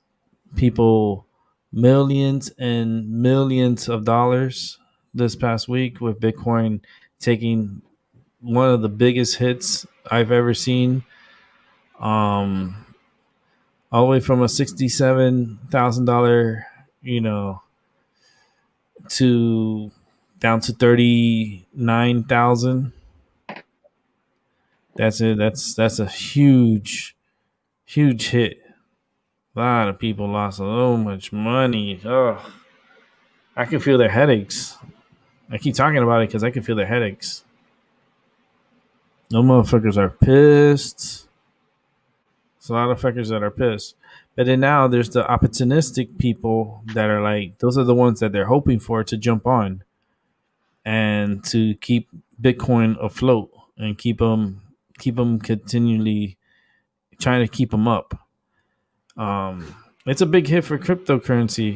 people millions and millions of dollars this past week with Bitcoin taking one of the biggest hits I've ever seen. Um, all the way from a $67,000, to down to 39,000. That's it. That's a huge hit. A lot of people lost so much money. Oh, I can feel their headaches. I keep talking about it because I can feel their headaches. No motherfuckers are pissed. There's a lot of fuckers that are pissed. But then now there's the opportunistic people that are like, those are the ones that they're hoping for to jump on and to keep Bitcoin afloat and keep them continually trying to keep them up. It's a big hit for cryptocurrency.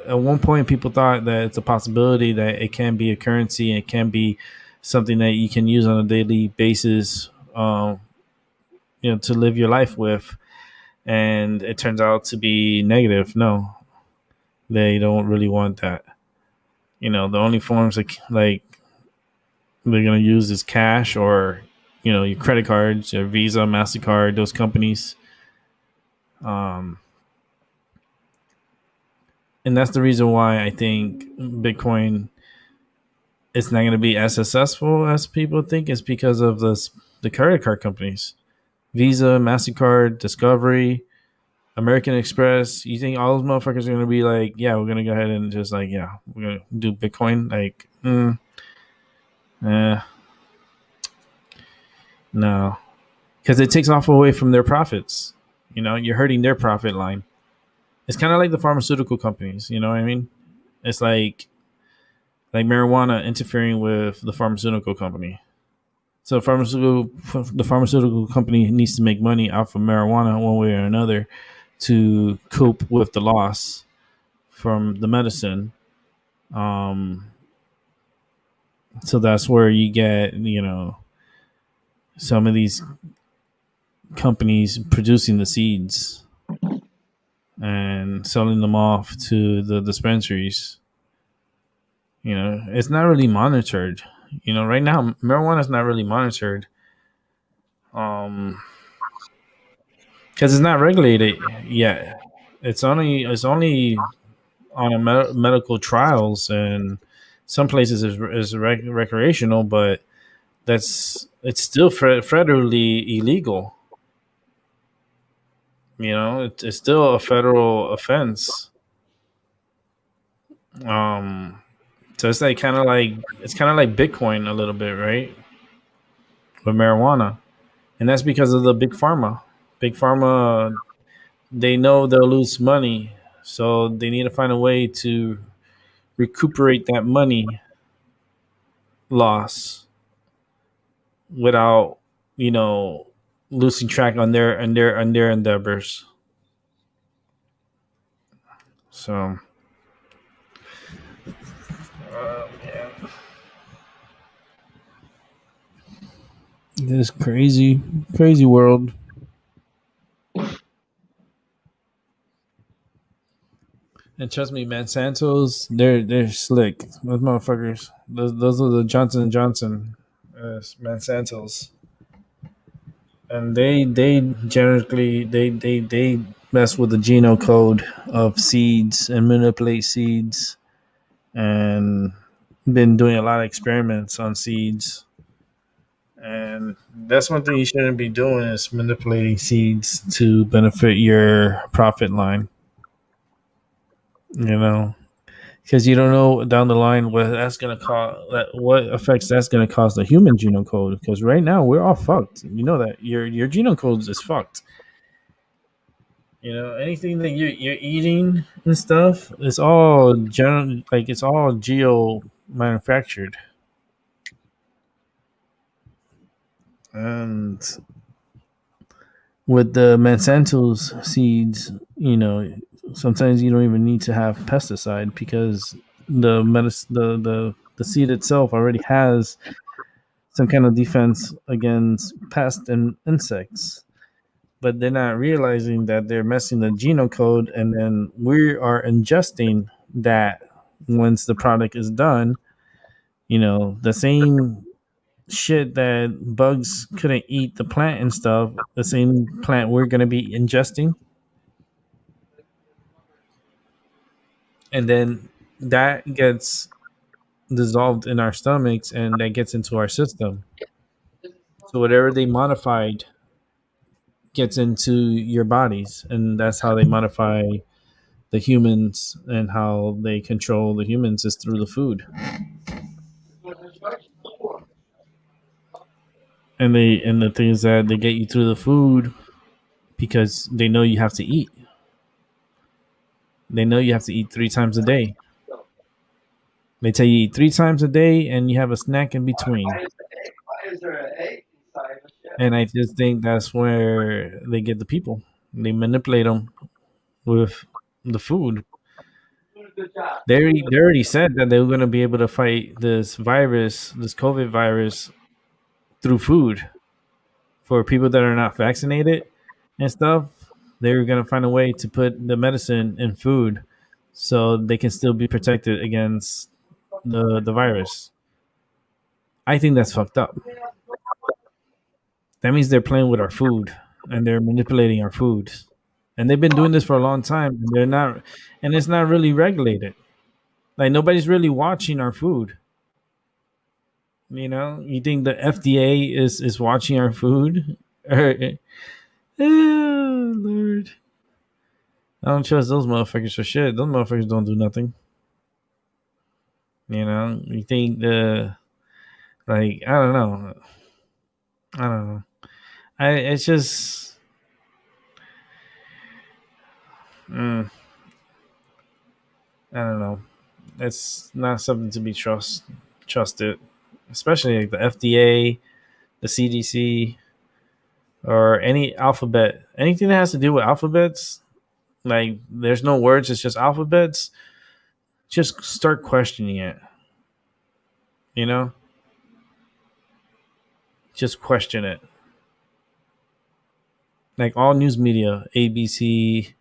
At one point, people thought that it's a possibility that it can be a currency and it can be something that you can use on a daily basis, to live your life with. And it turns out to be negative. No, They don't really want that. The only forms like they're gonna use is cash or your credit cards, your Visa, Mastercard, those companies. Um, and that's the reason why I think Bitcoin is not going to be as successful as people think. Is because of the credit card companies, Visa, Mastercard, Discovery, American Express. You think all those motherfuckers are going to be like, yeah, we're going to go ahead and just like, yeah, we're going to do Bitcoin? Like, eh, no, because it takes off away from their profits. You're hurting their profit line. It's kind of like the pharmaceutical companies. You know what I mean? It's like marijuana interfering with the pharmaceutical company. So the pharmaceutical company needs to make money off of marijuana one way or another to cope with the loss from the medicine. Um, so that's where you get some of these companies producing the seeds and selling them off to the dispensaries. It's not really monitored. Right now marijuana is not really monitored. Because it's not regulated yet. It's only on medical trials, and some places is recreational, but it's still federally illegal. It's still a federal offense. Um, so it's kind of like Bitcoin a little bit, right? With marijuana, and that's because of the big pharma. Big pharma, they know they'll lose money, so they need to find a way to recuperate that money loss without you know losing track on their endeavors. So yeah, this crazy, crazy world. And trust me, man, Santos, they're slick. Those motherfuckers. Those are the Johnson and Johnson, man, Santos, and they generally they mess with the genome code of seeds and manipulate seeds and been doing a lot of experiments on seeds. And that's one thing you shouldn't be doing is manipulating seeds to benefit your profit line. You know, because you don't know down the line what that's gonna cause, what effects that's gonna cause the human genome code. Because right now we're all fucked. You know that your genome code is fucked. Anything that you're eating and stuff, it's all it's all geo manufactured. And with the Monsanto's seeds, sometimes you don't even need to have pesticide because the seed itself already has some kind of defense against pests and insects. But they're not realizing that they're messing the genome code, and then we are ingesting that once the product is done. The same shit that bugs couldn't eat the plant and stuff, the same plant we're going to be ingesting. And then that gets dissolved in our stomachs and that gets into our system. So whatever they modified gets into your bodies. And that's how they modify the humans, and how they control the humans is through the food. And the thing is that they get you through the food because they know you have to eat. They know you have to eat 3 times a day. They tell you eat 3 times a day and you have a snack in between. And I just think that's where they get the people. They manipulate them with the food. They already said that they were going to be able to fight this virus, this COVID virus, through food. For people that are not vaccinated and stuff, they're going to find a way to put the medicine in food so they can still be protected against the virus. I think that's fucked up. That means they're playing with our food and they're manipulating our food. And they've been doing this for a long time. And they're not, and it's not really regulated. Like nobody's really watching our food. You know, you think the FDA is watching our food? Oh, Lord, I don't trust those motherfuckers for shit. Those motherfuckers don't do nothing. You know, you think the like I don't know. I don't know. It's just mm, I don't know. It's not something to be trusted, especially like the FDA, the CDC, or any alphabet. Anything that has to do with alphabets, like there's no words, it's just alphabets. Just start questioning it. You know, just question it. Like all news media, ABC,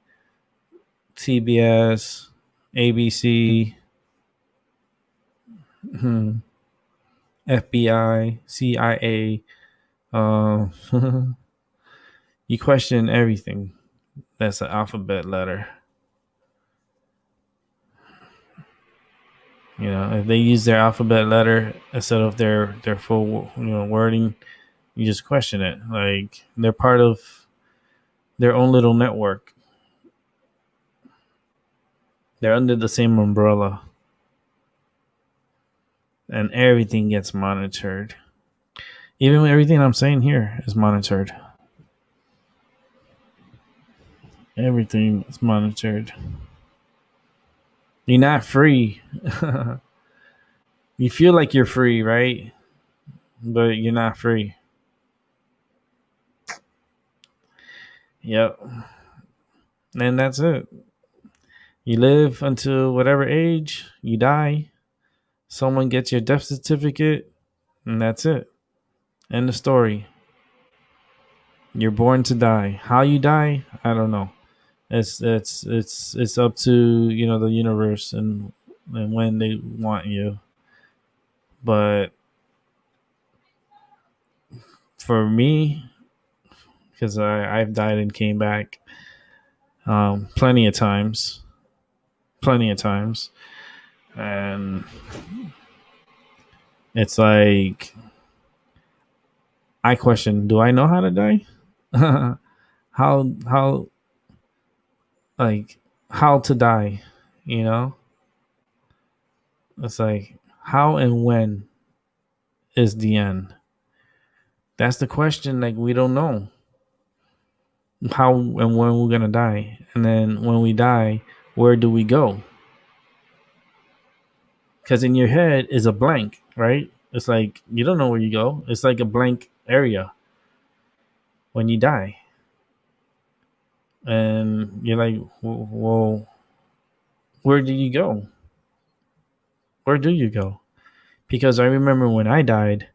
CBS, ABC, FBI, CIA. You question everything that's an alphabet letter. You know, if they use their alphabet letter instead of their full wording, you just question it. Like they're part of their own little network. They're under the same umbrella, and everything gets monitored. Even everything I'm saying here is monitored. Everything is monitored. You're not free. You feel like you're free, right? But you're not free. Yep. And that's it. You live until whatever age, you die. Someone gets your death certificate, and that's it. End the story. You're born to die. How you die, I don't know. It's up to the universe and when they want you. But for me, because I've died and came back plenty of times, and it's like I question: do I know how to die? how like how to die? You know, it's like how and when is the end? That's the question. Like we don't know how and when we're gonna die, and then when we die, where do we go? Because in your head is a blank, right? It's like you don't know where you go. It's like a blank area when you die, and you're like, well, where do you go? Where do you go? Because I remember when I died,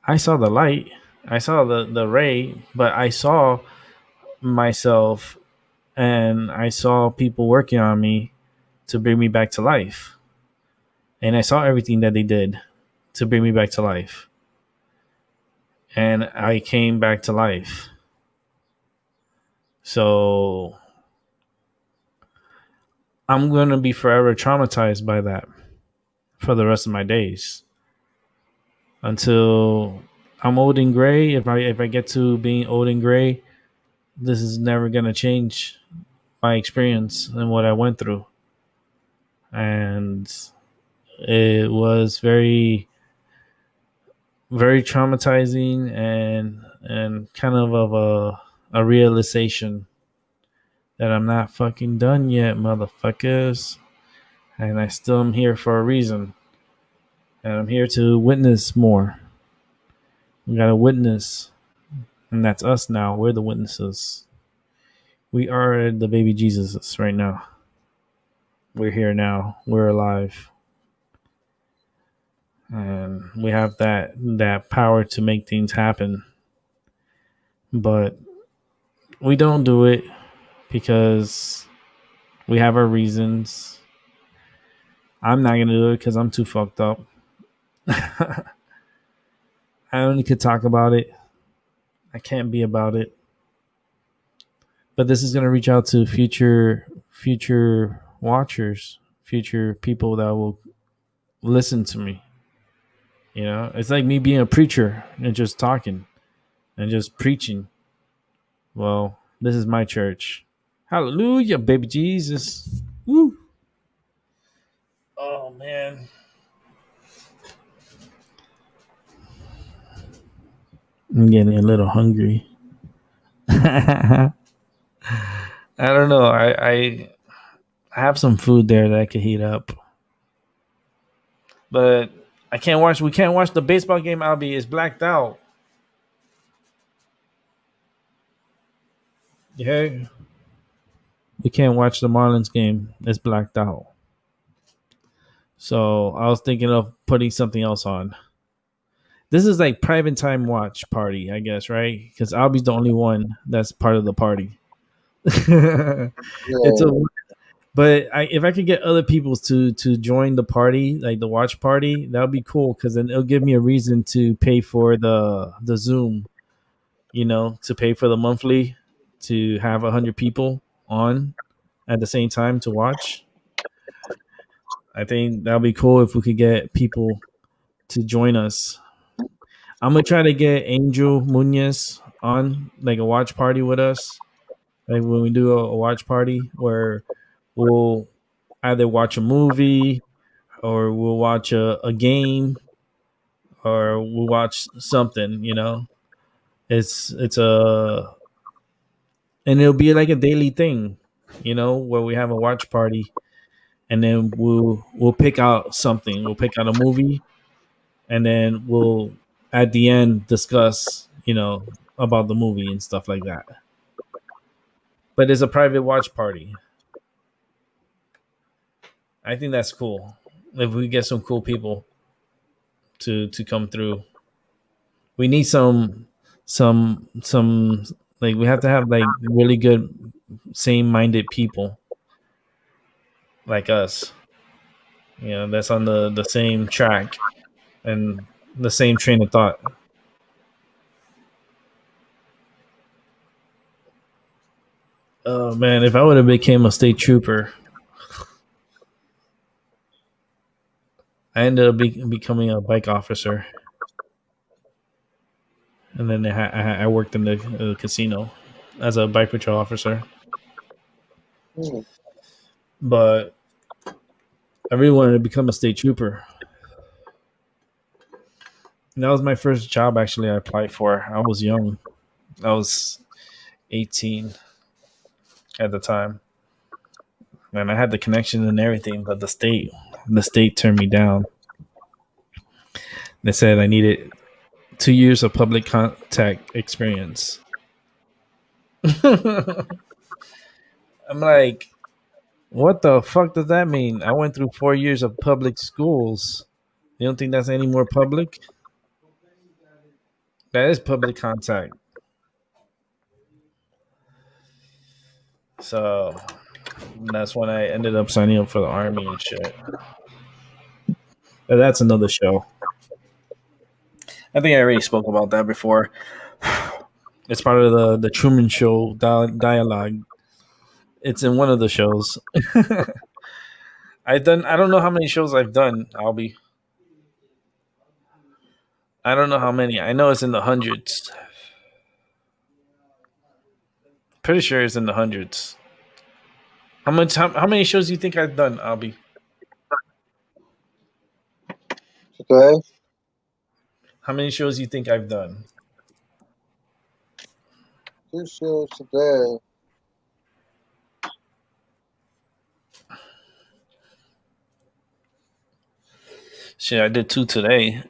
I saw the light, I saw the ray, but I saw myself and I saw people working on me to bring me back to life. And I saw everything that they did to bring me back to life. And I came back to life. So I'm going to be forever traumatized by that for the rest of my days until I'm old and gray. If I get to being old and gray, this is never going to change my experience and what I went through. And it was very, very traumatizing and kind of a realization that I'm not fucking done yet, motherfuckers. And I still am here for a reason. And I'm here to witness more. We got to witness. And that's us now. We're the witnesses. We are the baby Jesuses right now. We're here now. We're alive. And we have that power to make things happen. But we don't do it because we have our reasons. I'm not gonna do it because I'm too fucked up. I only could talk about it. I can't be about it. But this is gonna reach out to future watchers, future people that will listen to me. It's like me being a preacher and just talking and just preaching. Well, this is my church. Hallelujah, baby Jesus. Woo. Oh man. I'm getting a little hungry. I don't know. I have some food there that I could heat up. But I can't watch we can't watch the baseball game, Albie. It's blacked out. Yeah. We can't watch the Marlins game. It's blacked out. So I was thinking of putting something else on. This is like private time watch party, I guess, right? Because Albie's the only one that's part of the party. it's a Yeah. but if I could get other people to join the party, like the watch party, that would be cool. Because then it'll give me a reason to pay for the Zoom. To pay for the monthly to have 100 people on at the same time to watch. I think that would be cool if we could get people to join us. I'm gonna try to get Angel Munez on like a watch party with us. Like when we do a watch party where we'll either watch a movie or we'll watch a game or we'll watch something. It's a and it'll be like a daily thing, where we have a watch party and then we'll pick out something. We'll pick out a movie and then we'll at the end discuss, about the movie and stuff like that. But it's a private watch party. I think that's cool. If we get some cool people to come through, we need some like we have to have like really good same minded people like us. That's on the same track and the same train of thought. Oh man, if I would have became a state trooper, I ended up becoming a bike officer, and then I worked in the casino as a bike patrol officer. Hmm. But I really wanted to become a state trooper. And that was my first job. Actually, I applied for. I was young. I was 18 at the time, and I had the connection and everything. But the state turned me down. They said I needed 2 years of public contact experience. I'm like, what the fuck does that mean? I went through 4 years of public schools. You don't think that's any more public? That is public contact. So that's when I ended up signing up for the army and shit. But that's another show. I think I already spoke about that before. It's part of the Truman Show dialogue. It's in one of the shows. I don't know how many shows I've done. I don't know how many. I know it's in the hundreds. Pretty sure it's in the hundreds. How many shows do you think I've done, Albie? Today, How many shows do you think I've done? 2 shows today. Shit, I did two today.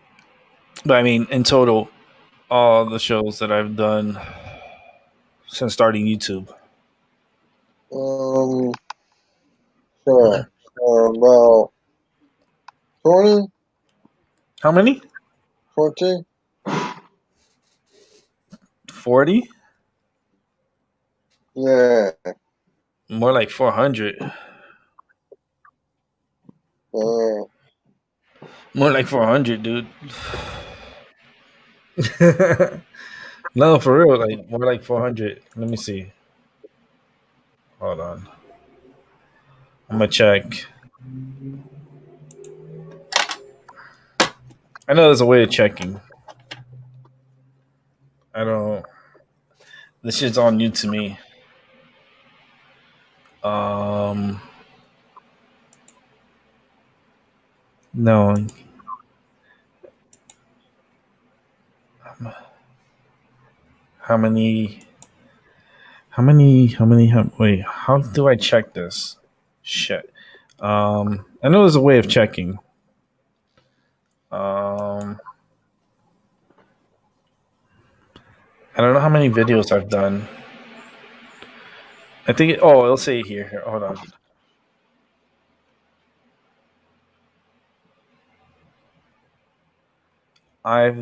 But I mean, in total, all the shows that I've done since starting YouTube. Um, sure. About 20, How many? 20. 40? Yeah. More like 400. Uh, More like 400, dude. No, for real, like more like 400. Let me see. Hold on. I'm gonna check. I know there's a way of checking. I don't. This shit's all new to me. Um, no. How many? How many? How many? Wait. How do I check this? Shit. I know there's a way of checking. Um, I don't know how many videos I've done. I think. It'll say it here. Here, hold on. I've.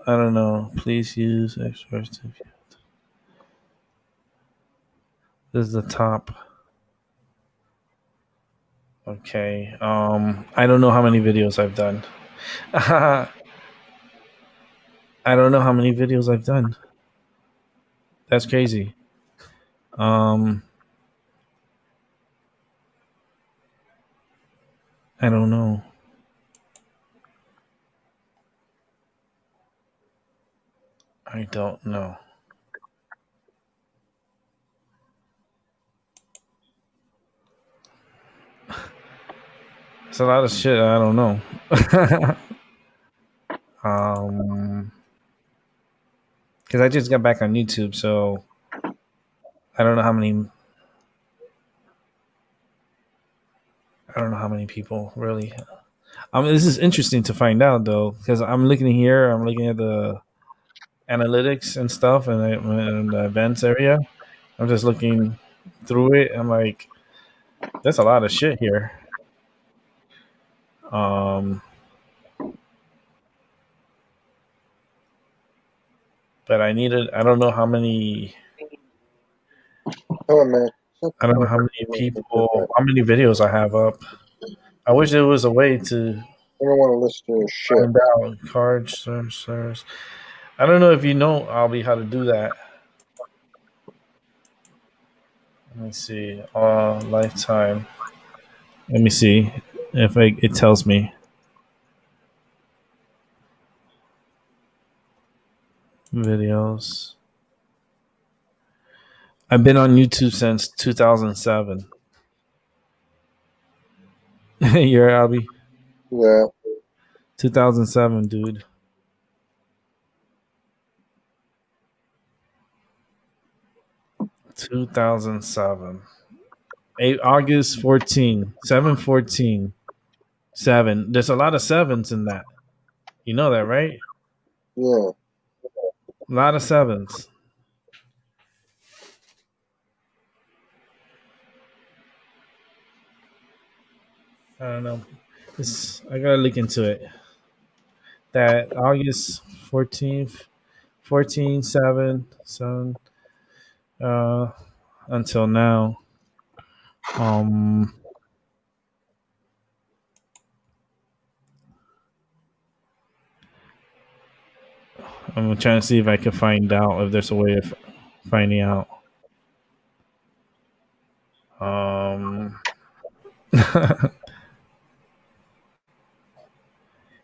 I don't know. Please use experts. This is the top. Okay. I don't know how many videos I've done. I don't know how many videos I've done. That's crazy. Um, I don't know. I don't know. It's a lot of shit. I don't know. um, because I just got back on YouTube, so I don't know how many. I don't know how many people really. This is interesting to find out though, because I'm looking here. I'm looking at the analytics and stuff, and in the events area. I'm just looking through it. I'm like, there's a lot of shit here. Um, but I needed. I don't know how many. oh man. I don't know how many people. How many videos I have up. I wish there was a way to I don't want to listen to your shit. find out cards, sirs. I don't know if you know, Albie, how to do that. Let me see. Lifetime. Let me see if it tells me videos. I've been on YouTube since 2007. You're Albie. Yeah. 2007, dude. 2007. August 14. 7/14. 7. There's a lot of sevens in that. You know that, right? Yeah. A lot of sevens. I don't know. I gotta look into it. That August 14th, 14, 7, 7, uh, until now. Um, I'm trying to see if I can find out if there's a way of finding out.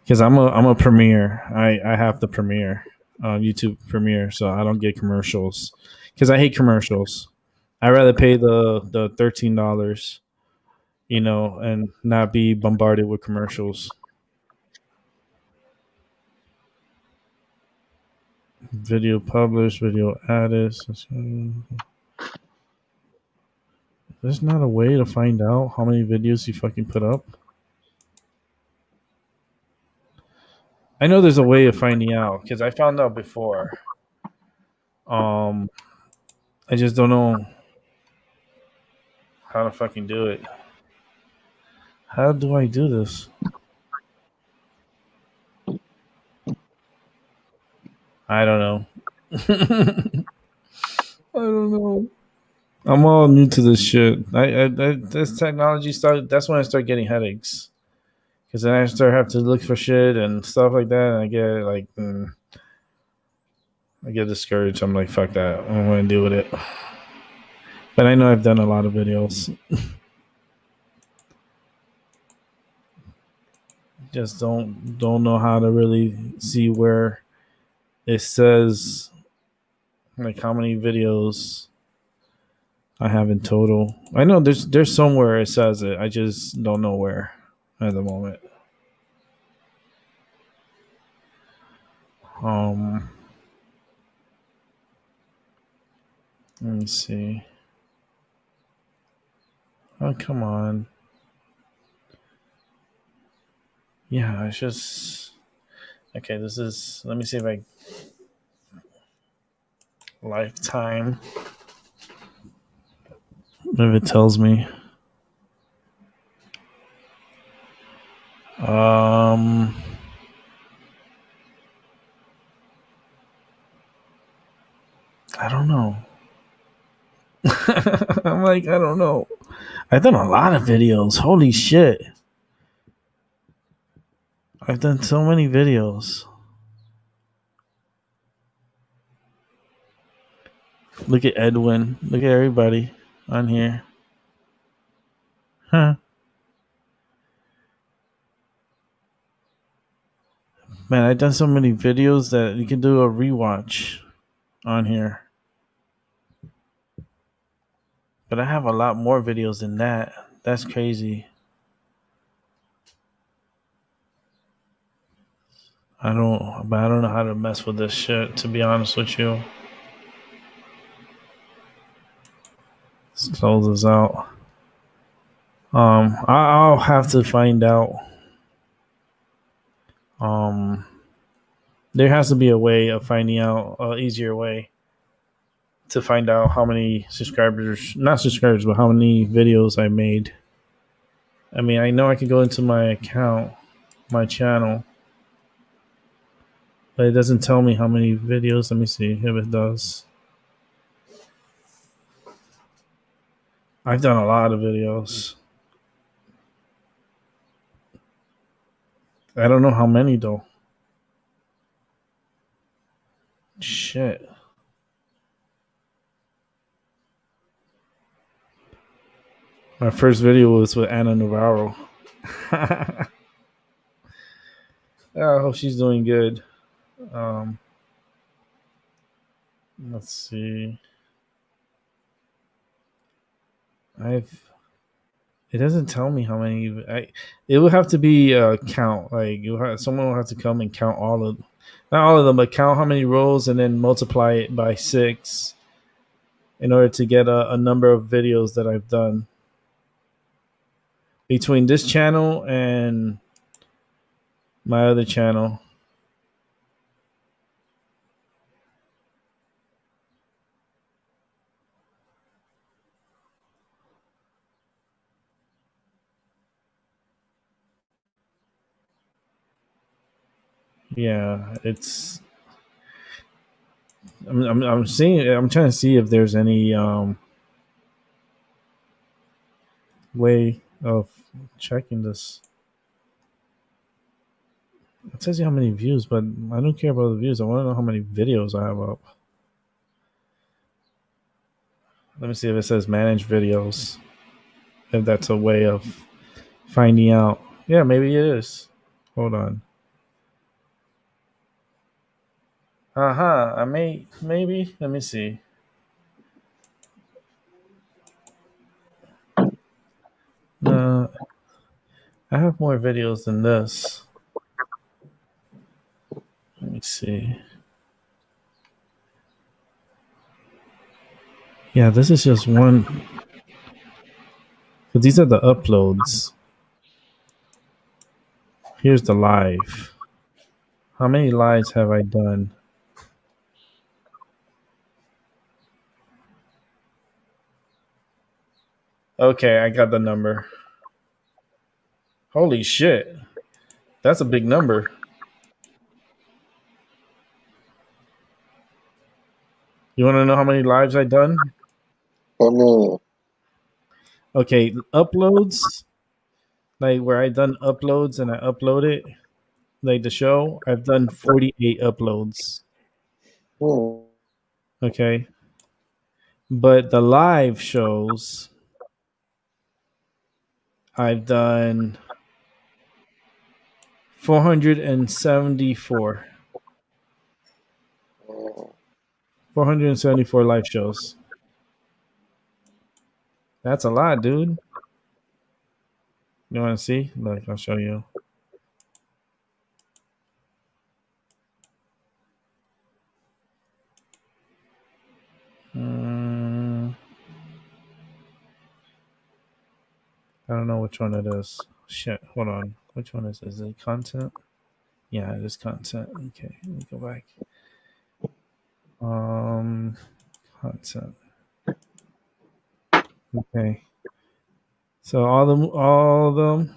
Because I'm a premiere. I have the premiere, YouTube premiere, so I don't get commercials. Because I hate commercials. I rather pay the $13, and not be bombarded with commercials. Video published, video added. There's not a way to find out how many videos you fucking put up. I know there's a way of finding out because I found out before. I just don't know how to fucking do it. How do I do this? I don't know. I don't know. I'm all new to this shit. This technology started. That's when I started getting headaches. Because then I start have to look for shit and stuff like that, and I get like, I get discouraged. I'm like, fuck that. I don't want to deal with it. But I know I've done a lot of videos. Just don't know how to really see where it says like how many videos I have in total. I know there's somewhere it says it. I just don't know where at the moment. Um, Let me see. Oh, come on. Yeah, it's just okay. This is. Let me see if I lifetime. If it tells me. Um, I don't know. I'm like, I don't know. I've done a lot of videos. Holy shit. I've done so many videos. Look at Edwin. Look at everybody on here. Huh. Man, I've done so many videos that you can do a rewatch on here. But I have a lot more videos than that. That's crazy. I don't know how to mess with this shit, to be honest with you. Let's close this out. I'll have to find out. Um, there has to be a way of finding out, easier way to find out how many subscribers, not subscribers, but how many videos I made. I mean, I know I can go into my account, my channel, but it doesn't tell me how many videos. Let me see if it does. I've done a lot of videos. I don't know how many though. Shit. My first video was with Anna Navarro. I hope she's doing good. Um, let's see. I've. It doesn't tell me how many. It would have to be a count. Like someone will have to come and count all of, not all of them, but count how many rows and then multiply it by 6 in order to get a number of videos that I've done between this channel and my other channel. Yeah, it's. I'm seeing. I'm trying to see if there's any way of checking this. It tells you how many views, but I don't care about the views. I want to know how many videos I have up. Let me see if it says manage videos. If that's a way of finding out. Yeah, maybe it is. Hold on. I may maybe. Let me see. Uh, I have more videos than this. Let me see. Yeah, this is just one. But these are the uploads. Here's the live. How many lives have I done? Okay, I got the number. Holy shit. That's a big number. You want to know how many lives I done? I mean, Okay, uploads. like where I done uploads and I upload it, like the show, I've done 48 uploads. Hmm. Okay. But the live shows, I've done 474. Uh, 474 live shows. That's a lot, dude. You want to see? Look, I'll show you. Mm, I don't know which one it is. Shit, hold on. Which one is it? Is it content? Yeah, it is content. Okay, let me go back. Um, content. Okay. So all of them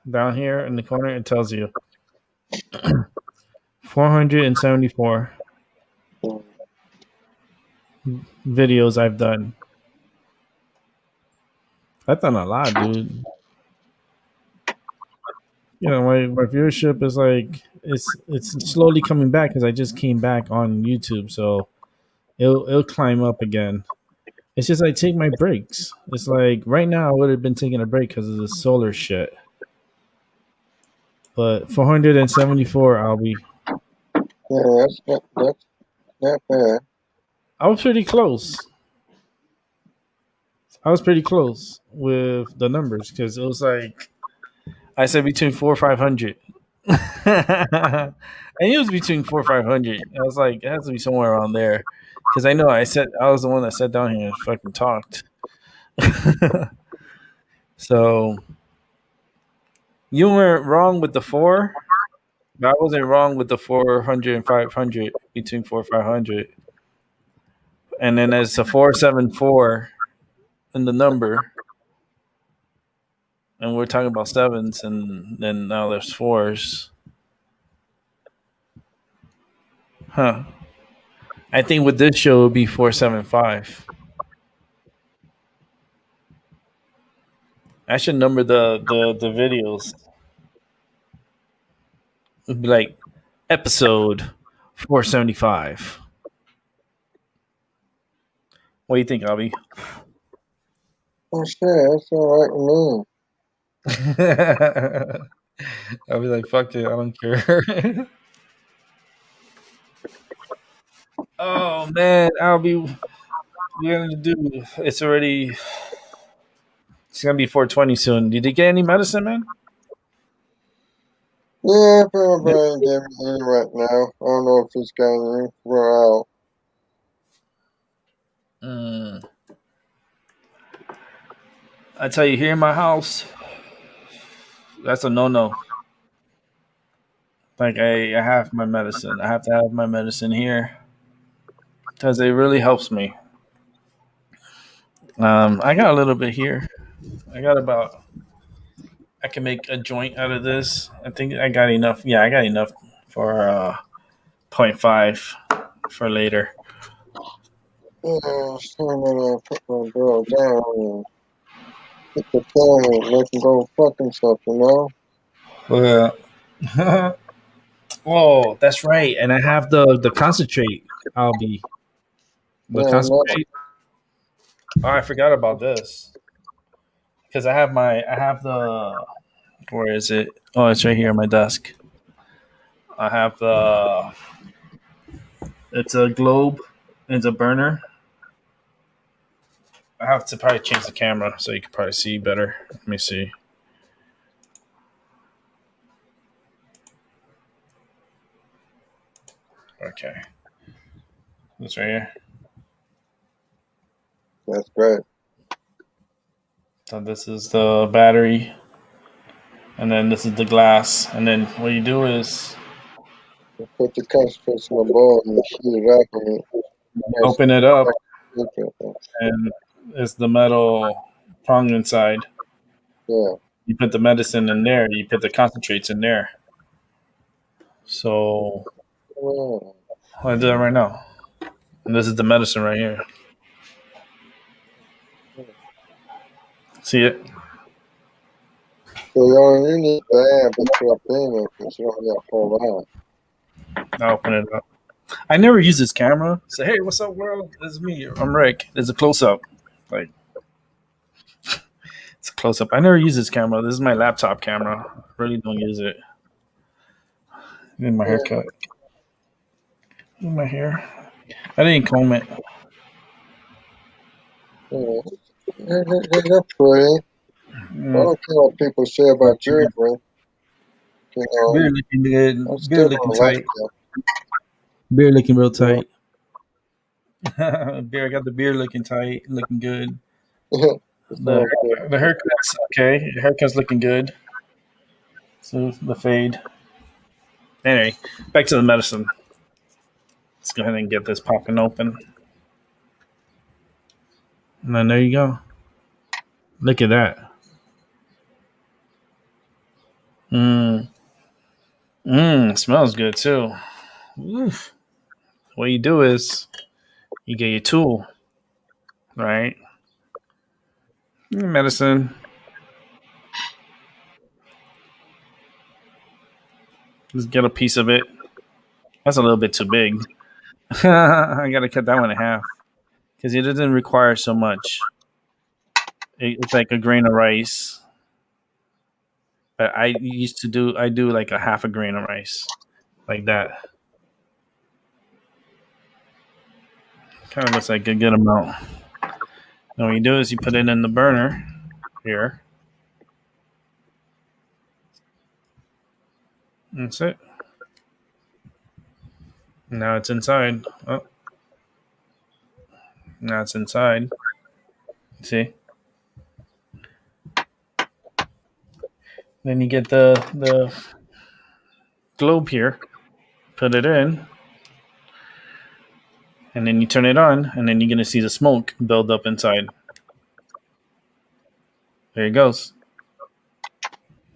down here in the corner, it tells you 474 hmm. videos I've done. I've done a lot, dude. You know, my viewership is like it's slowly coming back because I just came back on YouTube, so it'll climb up again. It's just I take my breaks. It's like right now I would have been taking a break because of the solar shit. But 474, I'll be. Yeah, that's not bad. I was pretty close. I was pretty close with the numbers because it was like I said between 400 or 500. I knew it was between 400 or 500. I was like, it has to be somewhere around there because I know I was the one that sat down here and fucking talked. So you weren't wrong with the four, but I wasn't wrong with the 400 and 500, between 400 and 500. And then there's a 474 in the number, and we're talking about sevens, and then now there's fours. Huh. I think with this show it would be 475. I should number the videos. It'd be like episode 475. What do you think, Abby? Oh shit, that's all right with I'll be like, fuck it, I don't care. Oh man, Albie, we're gonna do. It's gonna be 420 soon. Did you get any medicine, man? me. Yeah, but my brain gave me any right now. I don't know if it's got any for out. Mm. I tell you, here in my house, that's a no-no. Like I have my medicine. I have to have my medicine here because it really helps me. I got a little bit here. I got about. I can make a joint out of this. I think I got enough. Yeah, I got enough for point 0.5 for later. Yeah, so I'm gonna put my girl down and hit the phone and let him go fuck himself, you know? Well, oh, that's right. And I have the concentrate. I'll be the Yeah, I know. concentrate. Oh, I forgot about this because I have the. Where is it? Oh, it's right here on my desk. I have the. It's a globe. It's a burner. I have to probably change the camera so you can probably see better. Let me see. Okay, this right here. That's great. So this is the battery, and then this is the glass, and then what you do is You put the concentrates in the bowl and you heat it up and it open it up, starts. and it's the metal prong inside. Yeah. You put the medicine in there. You put the concentrates in there. So Well, I do that right now, and this is the medicine right here. See it? So you need the app to put in it because you don't got full app. I'll open it up. I never use this camera. Say, hey, what's up, world? This is me. I'm Rick. There's a close up. Like, it's a close up. I never use this camera. This is my laptop camera. I really don't use it. Need my haircut. Need my hair. I didn't comb it. Yeah. They're pretty. I Mm, don't care what people say about you, but you know, beard looking I good. Beard still looking don't like tight. you. Beard looking real Yeah. tight. Beard, I got the beard looking tight, looking good. It's The all good. the haircut's okay. The haircut's looking good. So the fade. Anyway, back to the medicine. Let's go ahead and get this popping open. And then there you go. Look at that. Smells good too. Oof. What you do is you get your tool, right? Medicine. Just get a piece of it. That's a little bit too big. I gotta cut that one in half because it doesn't require so much. It's like a grain of rice. But I do like a half a grain of rice, like that. Kind of looks like a good amount. And what you do is you put it in the burner here. That's it. Now it's inside. Oh, now it's inside. See? Then you get the globe here, put it in, and then you turn it on, and then you're gonna see the smoke build up inside. There it goes.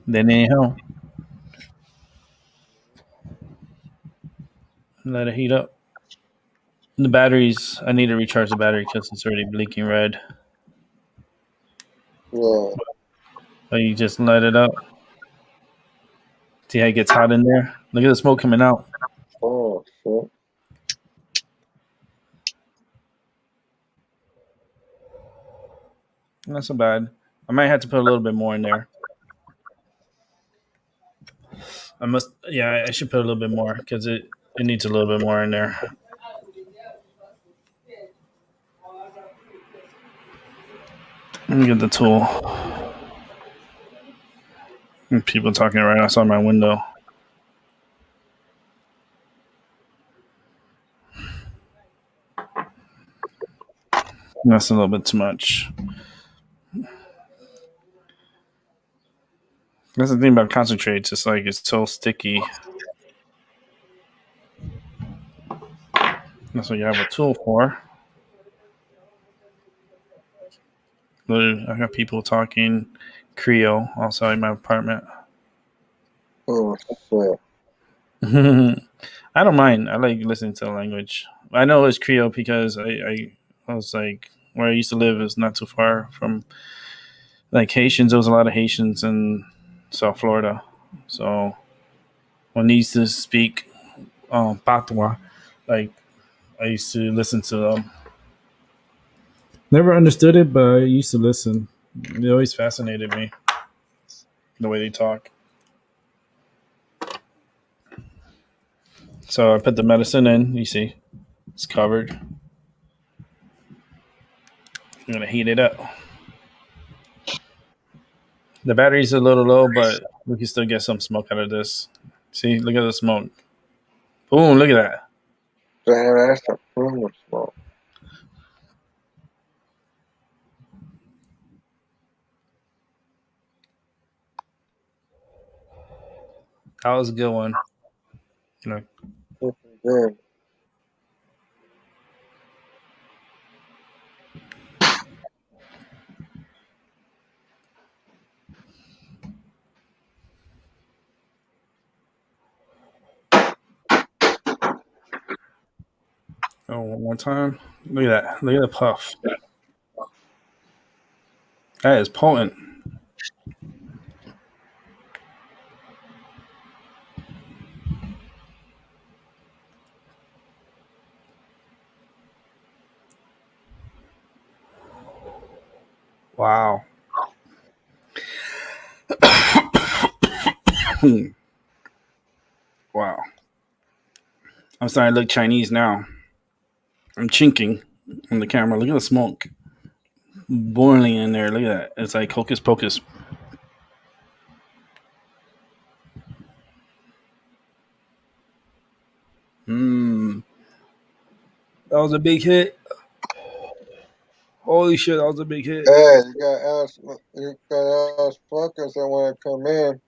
Then anyhow, let it heat up. The batteries, I need to recharge the battery because it's already blinking red. Yeah. But you just let it up. See how it gets hot in there? Look at the smoke coming out. Oh, shit. Not so bad. I might have to put a little bit more in there. Yeah, I should put a little bit more because it needs a little bit more in there. Let me get the tool. And people talking right outside my window. That's a little bit too much. That's the thing about concentrates. It's like it's so sticky. That's what you have a tool for. I got people talking Creole outside my apartment. Oh, shit. I don't mind. I like listening to the language. I know it's Creole because I was like where I used to live is not too far from like Haitians. There was a lot of Haitians in South Florida, so when they used to speak patois, like I used to listen to them. Never understood it, but I used to listen. It always fascinated me the way they talk. So I put the medicine in. You see, it's covered. I'm gonna heat it up. The battery's a little low, but we can still get some smoke out of this. See, look at the smoke. Boom, look at that. Damn, that's a premium smoke. That was a good one. You know, This is good. oh, one more time. Look at that. Look at the puff. That is potent. Wow. Wow. I'm starting to look Chinese now. I'm chinking on the camera. Look at the smoke boiling in there. Look at that. It's like hocus pocus. Mmm. That was a big hit. Holy shit, that was a big hit. Hey, you gotta ask fuckers that wanna come in.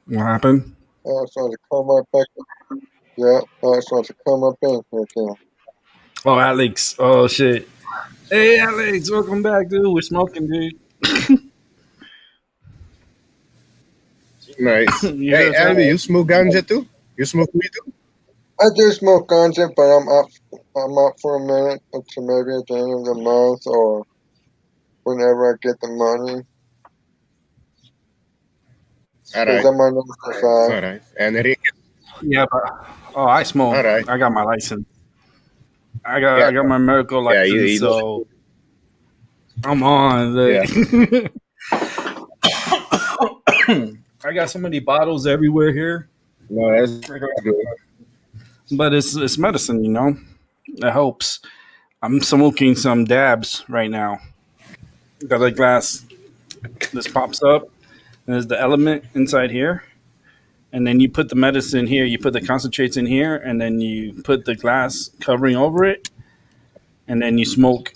What happened? So to come up back. Yeah, so to come up in here again. Oh, Alex. Oh shit. Hey, Alex. Welcome back, dude. We're smoking, dude. Nice. You hear Hey, us, Alvy, Alex? you smoke ganja too? You smoke weed too? I do smoke ganja, but I'm out for a minute until maybe at the end of the month or whenever I get the money. All Because right. I'm on the other side. All right. And Rick, Yeah, but I all smoke. right. I got my license. I Yeah. got my medical Yeah, license, you don't. so I'm on. Yeah. I got so many bottles everywhere here. No, that's good. But it's medicine, you know. It helps. I'm smoking some dabs right now. Got a glass. This pops up, and there's the element inside here. And then you put the medicine here. You put the concentrates in here, and then you put the glass covering over it, and then you smoke.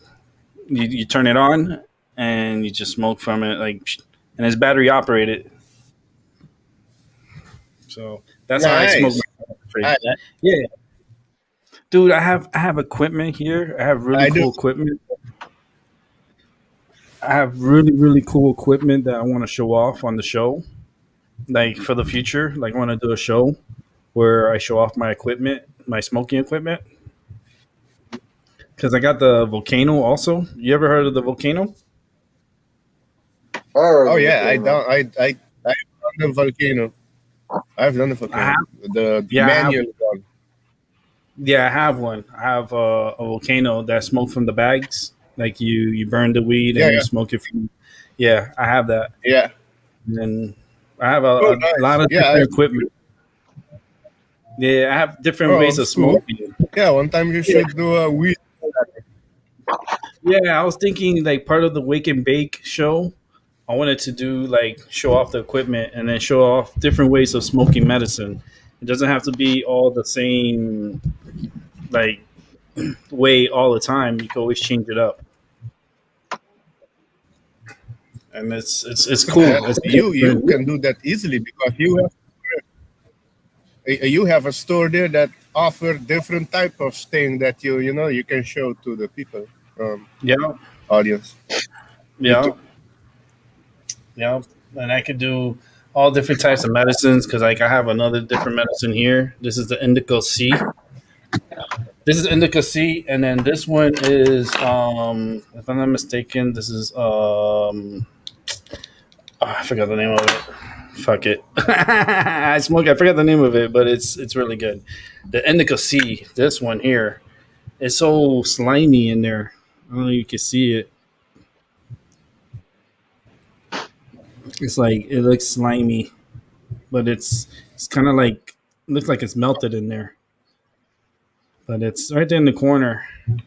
You turn it on, and you just smoke from it, like, and it's battery operated. So that's how I smoke Nice. my concentrate. I, Yeah, dude, I have equipment here. I have really I do. cool equipment. I have really cool equipment that I want to show off on the show, like for the future. Like I want to do a show where I show off my equipment, my smoking equipment, because I got the volcano. Also, you ever heard of the volcano? I heard Oh of yeah, volcano. I've done the volcano. I've done the I volcano. have. The Yeah, I have. manual one. Yeah, I have one. I have a volcano that smoke from the bags. Like you burn the weed Yeah, and you yeah, smoke it from. Yeah, I have that, yeah. and I have Oh, a lot nice. of Yeah, different equipment. Yeah, I have different oh, ways of that's cool. smoking. Yeah, one time you Yeah, should do a weed. yeah. I was thinking like part of the wake and bake show. I wanted to do like show off the equipment and then show off different ways of smoking medicine. It doesn't have to be all the same like way all the time. You can always change it up, and it's Yeah, cool. It's you different. can do that easily because you have a store there that offer different type of thing that you can show to the people, Yeah, audience. You too. yeah, yeah. And I could do all different types of medicines because like I have another different medicine here. This is the indica C. This is indica C, and then this one is if I'm not mistaken, this is I forgot the name of it. Fuck it. I smoke. I forgot the name of it, but it's really good. The indica C. This one here. It's so slimy in there. I don't know if you can see it. It's like it looks slimy, but it's kind of like looks like it's melted in there. But it's right there in the corner. I'm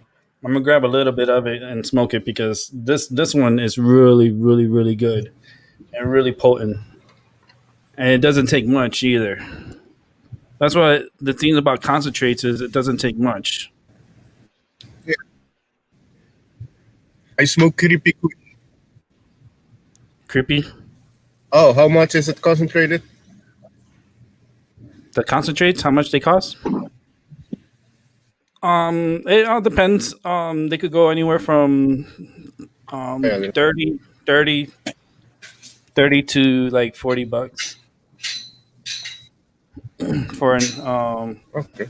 gonna grab a little bit of it and smoke it because this one is really good and really potent, and it doesn't take much either. That's what the thing about concentrates is. It doesn't take much. Yeah, I smoke creepy. Creepy. Oh, how much is it concentrated? The concentrates, how much they cost? It all depends. They could go anywhere from Yeah, 30, 30, 30 to like $40 for an okay.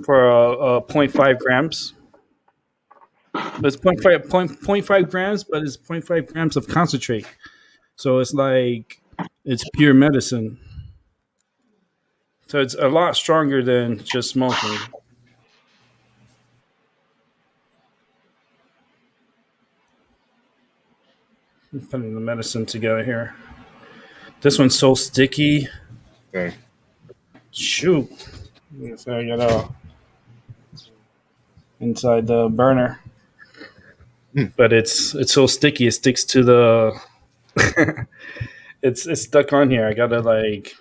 for a point 0.5 grams. But it's point 0.5 grams, but it's point 0.5 grams of concentrate. So it's like it's pure medicine. So it's a lot stronger than just smoking. I'm putting the medicine together here. This one's so sticky. Okay. Shoot. So I got inside the burner, Hmm. but it's so sticky. It sticks to the. it's stuck on here. I gotta like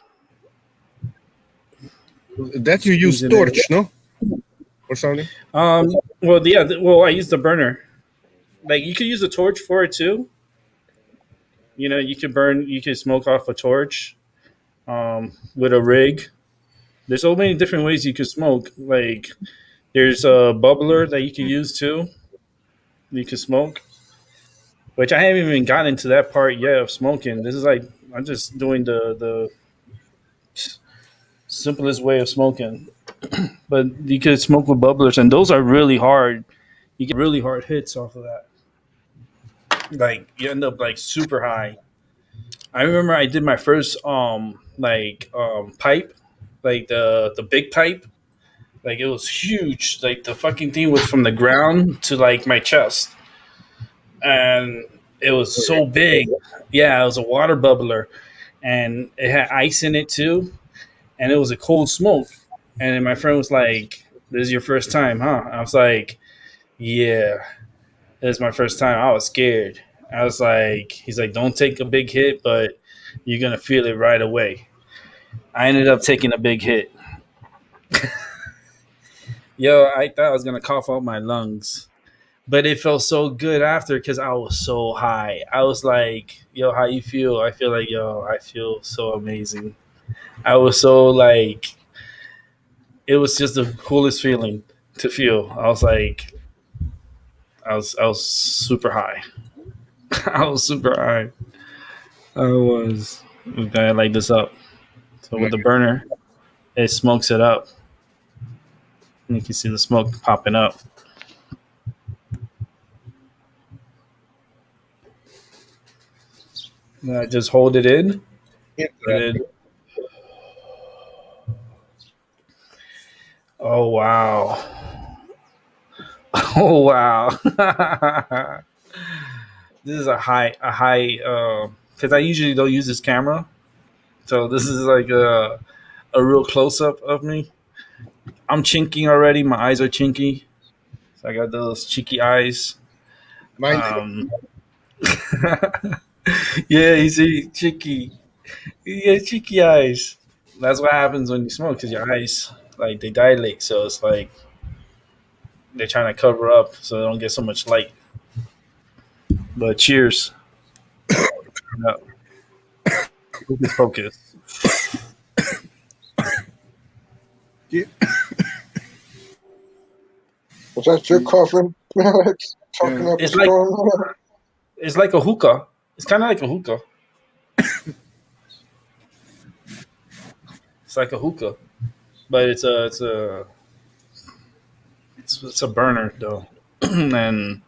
That you use squeeze it in. torch, no, or something. Um. Well, yeah. Well, I use the burner. Like you could use a torch for it too. You know, you could burn. You could smoke off a torch. With a rig. There's so many different ways you could smoke. Like there's a bubbler that you can use too. You can smoke. Which I haven't even gotten into that part yet of smoking. This is like I'm just doing the simplest way of smoking. But you could smoke with bubblers, and those are really hard. You get really hard hits off of that. Like you end up like super high. I remember I did my first pipe, like the big pipe. Like it was huge. Like the fucking thing was from the ground to like my chest, and it was so big. Yeah, it was a water bubbler, and it had ice in it too, and it was a cold smoke. And then my friend was like, "This is your first time, huh?" I was like, "Yeah, this is my first time." I was scared. I was like, "He's like, don't take a big hit, but you're gonna feel it right away." I ended up taking a big hit. Yo, I thought I was gonna cough out my lungs, but it felt so good after because I was so high. I was like, "Yo, how you feel?" I feel like, "Yo, I feel so amazing." I was so like, it was just the coolest feeling to feel. I was like, I was super high. I was super high. I was. We gotta light this up. So with the burner, it smokes it up. And you can see the smoke popping up. And I just hold it in, and then oh wow, oh wow. This is a high because I usually don't use this camera, so this is like a real close up of me. I'm chinky already. My eyes are chinky. So I got those cheeky eyes. Mine. Um, yeah, you see, cheeky. Yeah, cheeky eyes. That's what happens when you smoke because your eyes like they dilate. So it's like they're trying to cover up so they don't get so much light. But cheers. Yeah. Focus, focus. Yeah. Was that your coughing, Alex? Talking Yeah. up a It's like storm? it's like a hookah. It's kind of like a hookah. It's like a hookah, but it's a burner though, and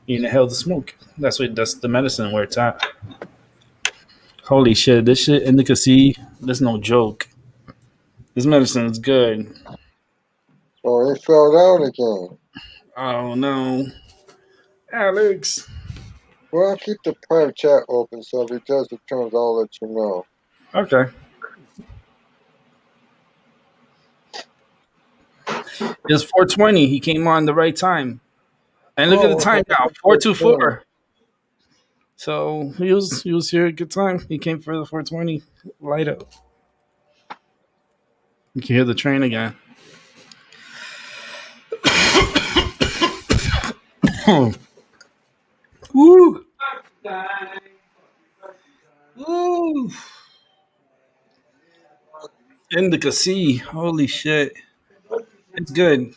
you inhale the smoke. That's the medicine where it's at. Holy shit! This shit indica. That's no joke. This medicine is good. Oh, he fell out again. Oh no, Alex. Well, I'll keep the private chat open, so if he does return, I'll let you know. Okay. It's 4:20. He came on the right time. And look at the Oh, time now, okay. 4:24. So he was here at good time. He came for the 4:20 light up. You can hear the train again. Woo! Woo! Indica C. Holy shit. It's good.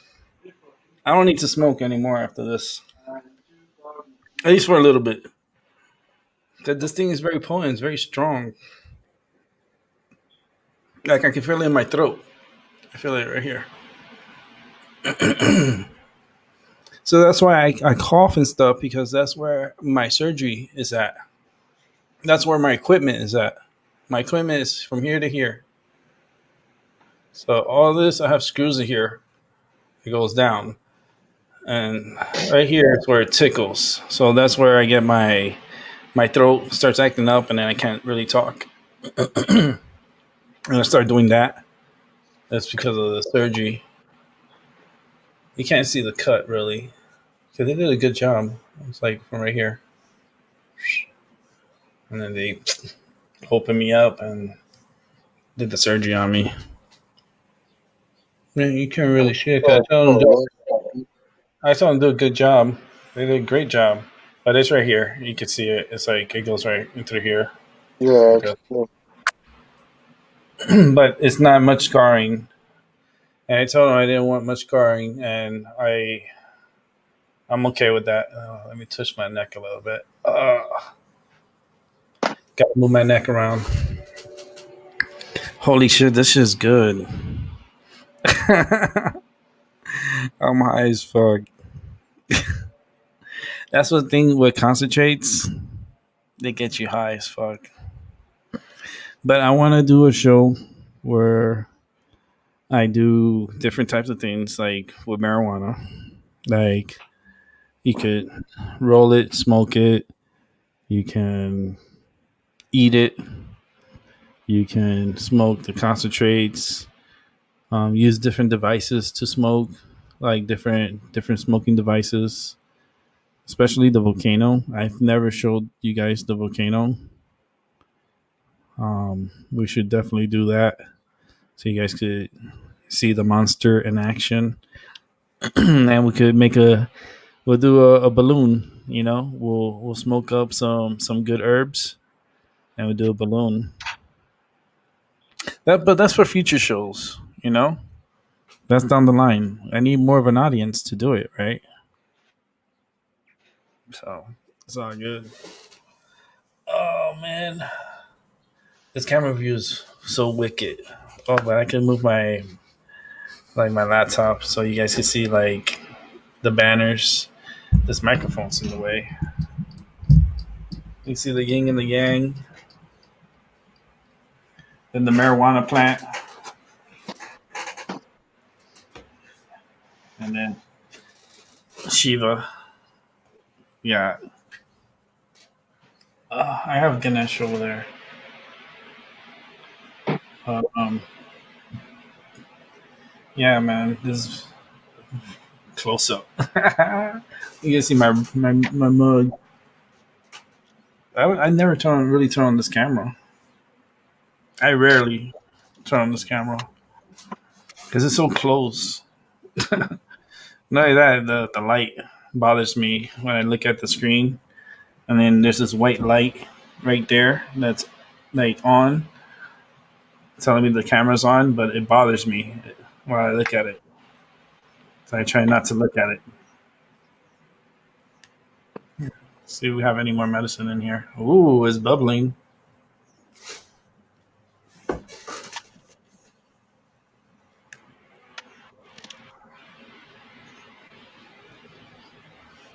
I don't need to smoke anymore after this. At least for a little bit. That this thing is very potent, it's very strong. Like I can feel it in my throat. I feel it right here. So that's why I cough and stuff because that's where my surgery is at. That's where my equipment is at. My equipment is from here to here. So all this, I have screws in here. It goes down, and right here is where it tickles. So that's where I get my throat starts acting up, and then I can't really talk. And I start doing that. That's because of the surgery. You can't see the cut really, because they did a good job. It's like from right here, and then they opened me up and did the surgery on me. Man, you can't really see it. 'Cause Oh, oh, I saw them do a good job. They did a great job. But it's right here. You can see it. It's like it goes right into here. yeah, Like but it's not much scarring. And I told him I didn't want much scarring, and I'm okay with that. Let me touch my neck a little bit. Gotta move my neck around. Holy shit, this is good. I'm high as fuck. That's the thing with concentrates. They get you high as fuck. But I want to do a show where I do different types of things, like with marijuana. Like you could roll it, smoke it. You can eat it. You can smoke the concentrates. Use different devices to smoke, like different smoking devices, especially the volcano. I've never showed you guys the volcano. We should definitely do that so you guys could see the monster in action, and we could make a we'll do a balloon. You know, we'll smoke up some good herbs, and we'll do a balloon. But that's for future shows. You know, that's down the line. I need more of an audience to do it, right? So it's all good. Oh man, this camera view is so wicked. Oh, but I can move my laptop so you guys can see like the banners. This microphone's in the way. You see the yin and the yang. Then the marijuana plant, and then Shiva. Yeah, I have Ganesh over there. Uh, um, yeah, man, this is close up. You can see my mug. I never turn on this camera. I rarely turn on this camera because it's so close. Not only that, the light bothers me when I look at the screen, and then there's this white light right there that's like on, telling me the camera's on, but it bothers me while I look at it. So I try not to look at it. See if we have any more medicine in here. Ooh, it's bubbling.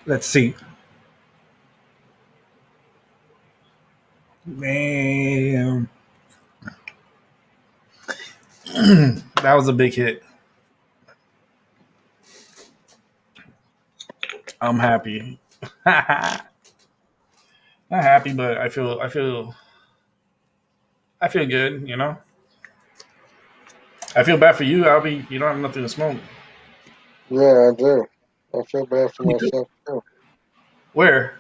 Let's see. Man, that was a big hit. I'm happy. Not happy, but I feel good. You know, I feel bad for you, Albie. You don't have nothing to smoke. yeah, I do. I feel bad for myself too. Where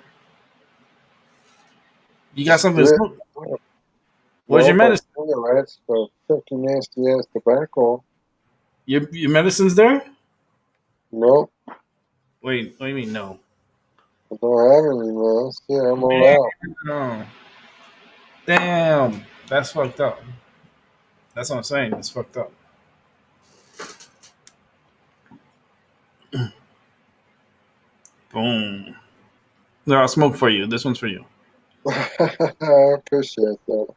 you got something to Split. smoke? Where's your Nope, I medicine? cigarettes, but 50 nasty ass tobacco. Your medicine's there? Nope, Wait, what do you mean no? I don't have any, man. Yeah, I'm all Man, out. no. Damn, that's fucked up. That's what I'm saying. It's fucked up. Boom. No, I'll smoke for you. This one's for you. I appreciate that.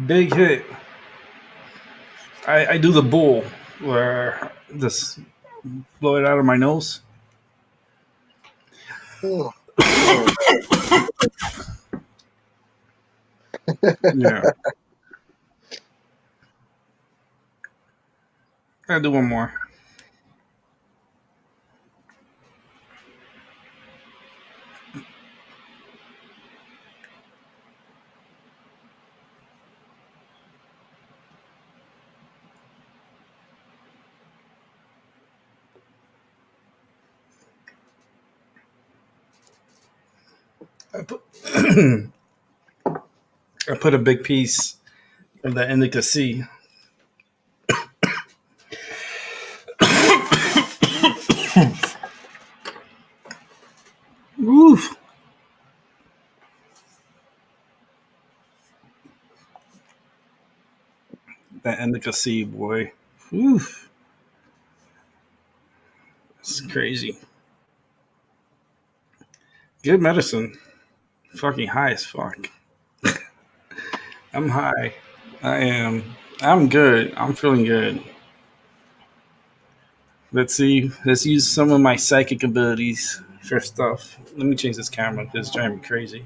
Big hit. I do the bull where just blow it out of my nose. Oh, man. Yeah. I'll do one more. I put, I put a big piece of the indica sea. Woof. That indica sea, boy. Woof. It's crazy. Good medicine. Fucking high as fuck. I'm high. I am. I'm good. I'm feeling good. Let's see. Let's use some of my psychic abilities for stuff. Let me change this camera because it's driving me crazy.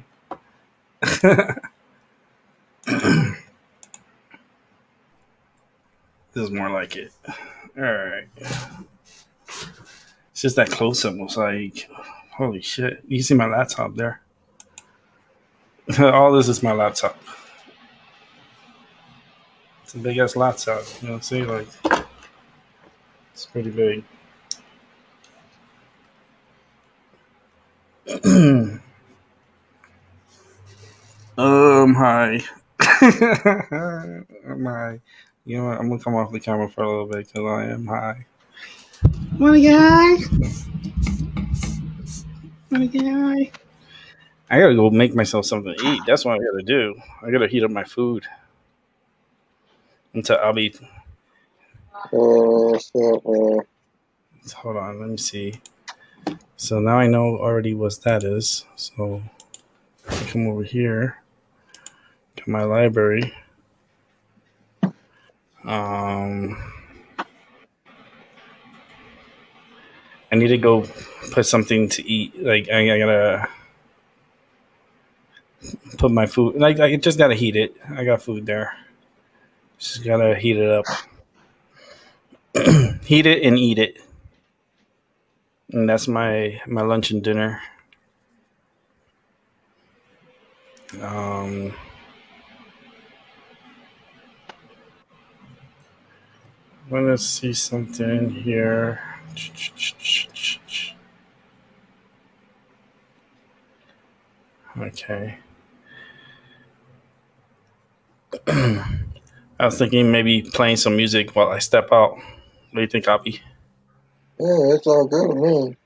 This is more like it. All right. It's just that close up was like, holy shit. You see my laptop there? All this is my laptop. It's a big ass laptop. You know what I'm saying? Like, it's pretty big. Hi. I'm high. You know what? I'm gonna come off the camera for a little bit because I am high. Wanna get high? Wanna get high? I gotta go make myself something to eat. That's what I gotta do. I gotta heat up my food until I'll be. Hold on, let me see. So now I know already what that is. So I come over here to my library. I need to go put something to eat. Like I gotta put my food. Like I just gotta heat it. I got food there. Just gotta heat it up. Heat it and eat it. And that's my lunch and dinner. Um, want to see something here. Okay. I was thinking maybe playing some music while I step out. What do you think, Copy? Yeah, it's all good to me.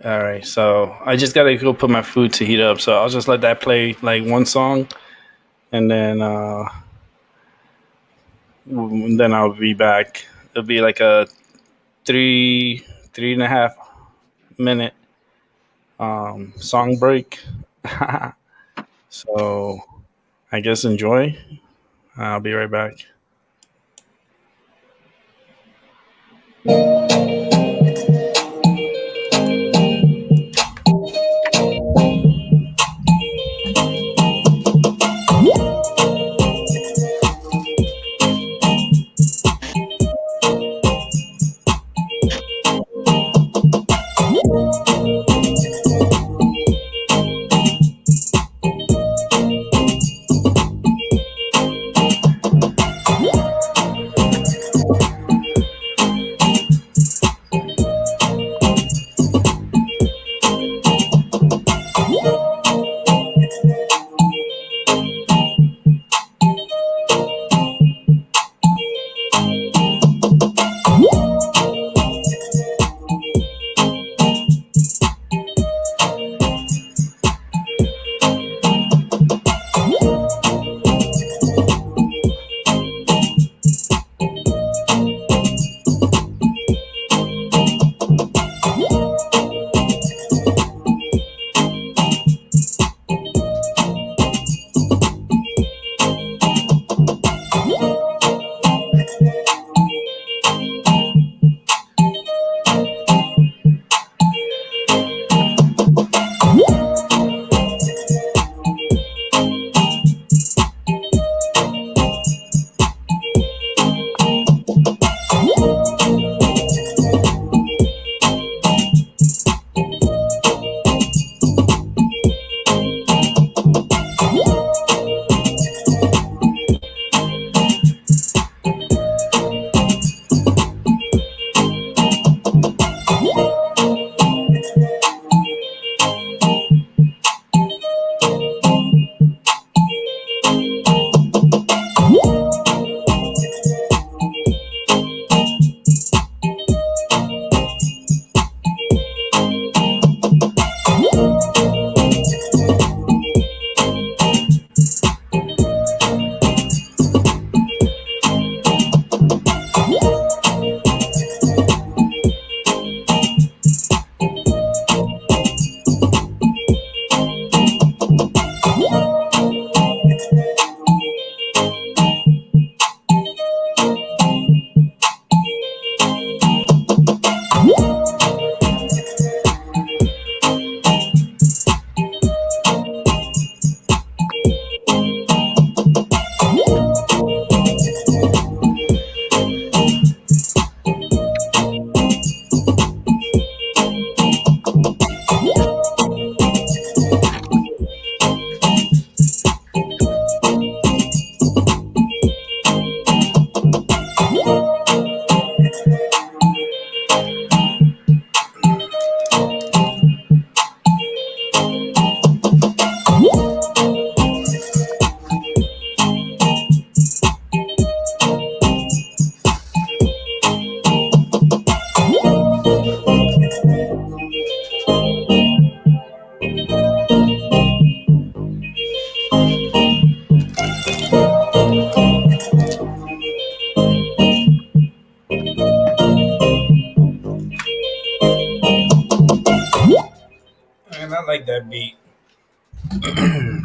All right. So I just got to go put my food to heat up. So I'll just let that play like one song. And then I'll be back. It'll be like a three and a half minute song break. So I guess enjoy. I'll be right back.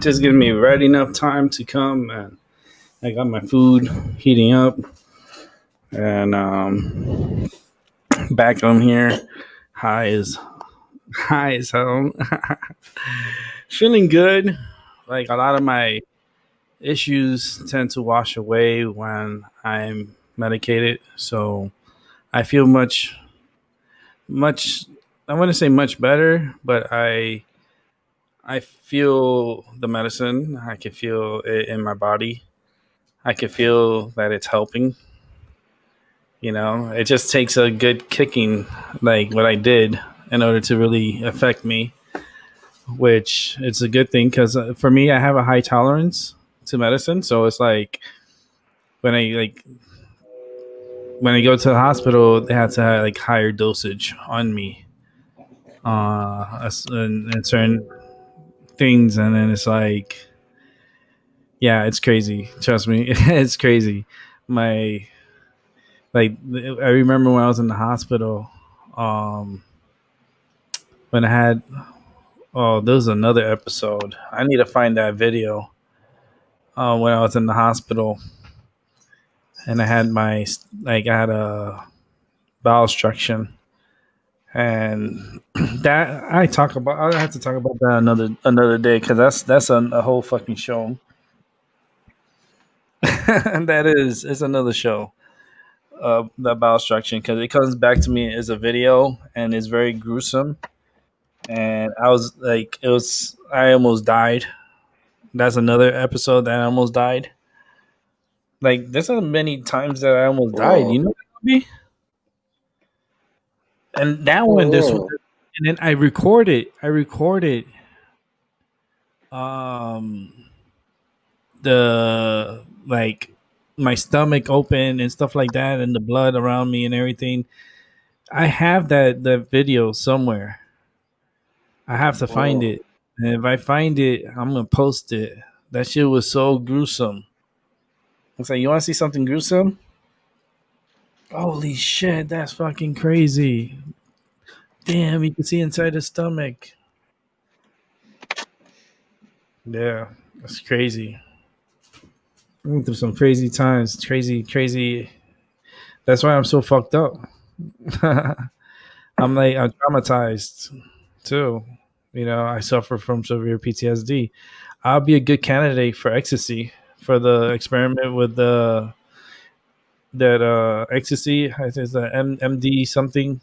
just gives me right enough time to come, and I got my food heating up, and back home here, high as high as hell. Feeling good. Like a lot of my issues tend to wash away when I'm medicated, so I feel much. I want to say much better, but I feel the medicine. I can feel it in my body. I can feel that it's helping. It just takes a good kicking, like what I did, in order to really affect me. Which it's a good thing because for me, I have a high tolerance to medicine. So it's like when I like when I go to the hospital, they have to have like higher dosage on me, and certain things, and then it's like, yeah, it's crazy. Trust me, it's crazy. My I remember when I was in the hospital, um, when I had oh, there was another episode. I need to find that video. When I was in the hospital and I had I had a bowel obstruction, and that I have to talk about that another day because that's a whole fucking show. And that is it's another show. The bowel obstruction because it comes back to me as a video and it's very gruesome. And I was like, I almost died. That's another episode that I almost died. Like, there's not many times that I almost died. Wow. You know what I mean? And that one, this one, Oh, and then I recorded um the like my stomach open and stuff like that, and the blood around me and everything. I have that video somewhere. I have to yeah. find it, and if I find it, I'm gonna post it. That shit was so gruesome. It's like, you want to see something gruesome? Holy shit, that's fucking crazy. Damn, you can see inside the stomach. Yeah, that's crazy. I went through some crazy times. Crazy, crazy. That's why I'm so fucked up. I'm traumatized too. I suffer from severe PTSD. I'll be a good candidate for ecstasy for the experiment with the that ecstasy. I think it's the MD something.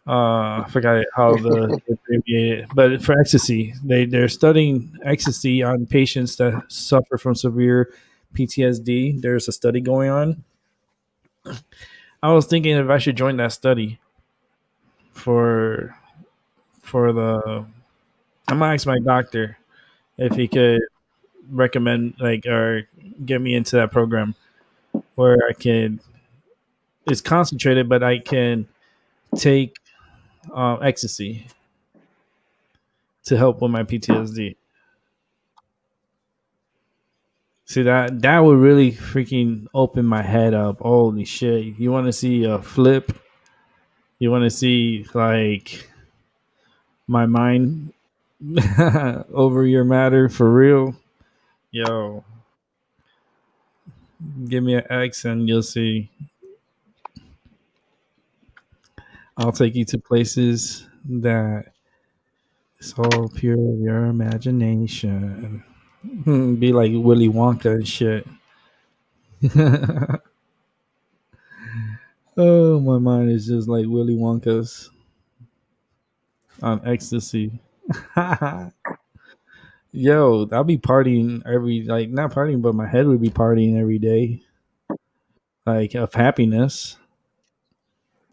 I forgot how the abbreviated, but for ecstasy, they're studying ecstasy on patients that suffer from severe PTSD. There's a study going on. I was thinking if I should join that study for the. I'm gonna ask my doctor if he could recommend or get me into that program where I can. It's concentrated, but I can take ecstasy to help with my PTSD. See that would really freaking open my head up. Holy shit! You want to see a flip? You want to see like my mind over your matter for real? Yo, give me an X and you'll see. I'll take you to places that it's all pure your imagination. Be like Willy Wonka and shit. Oh, my mind is just like Willy Wonka's on ecstasy. Yo, I'll be partying not partying, but my head would be partying every day, like of happiness.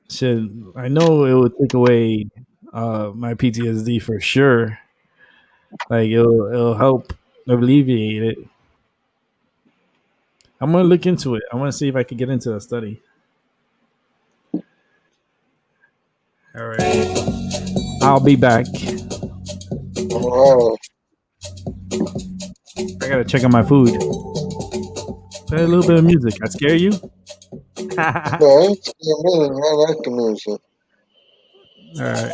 Shit, I know it would take away my PTSD for sure. Like it'll help alleviate it. I'm gonna look into it. I want to see if I could get into a study. All right, I'll be back. Wow. I gotta check on my food. Play a little bit of music. I scare you? All No, it's me. I like the music. right.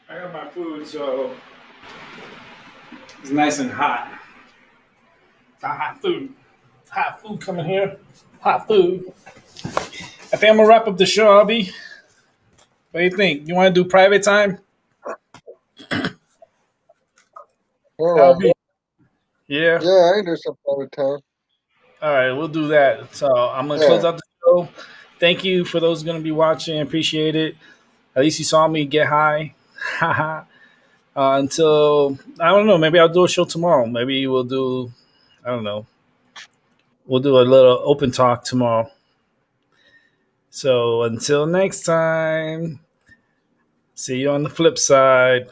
I got my food, so it's nice and hot. Hot food. Hot food coming here. Hot food. I think I'm gonna wrap up the show, Albie. What do you think? You want to do private time, All right. Albie? Yeah. Yeah, I can do some private time. All right, we'll do that. So I'm gonna close Yeah. out the show. Thank you for those going to be watching. Appreciate it. At least you saw me get high. Until I don't know. Maybe I'll do a show tomorrow. Maybe we'll do. I don't know. We'll do a little open talk tomorrow. So until next time, see you on the flip side.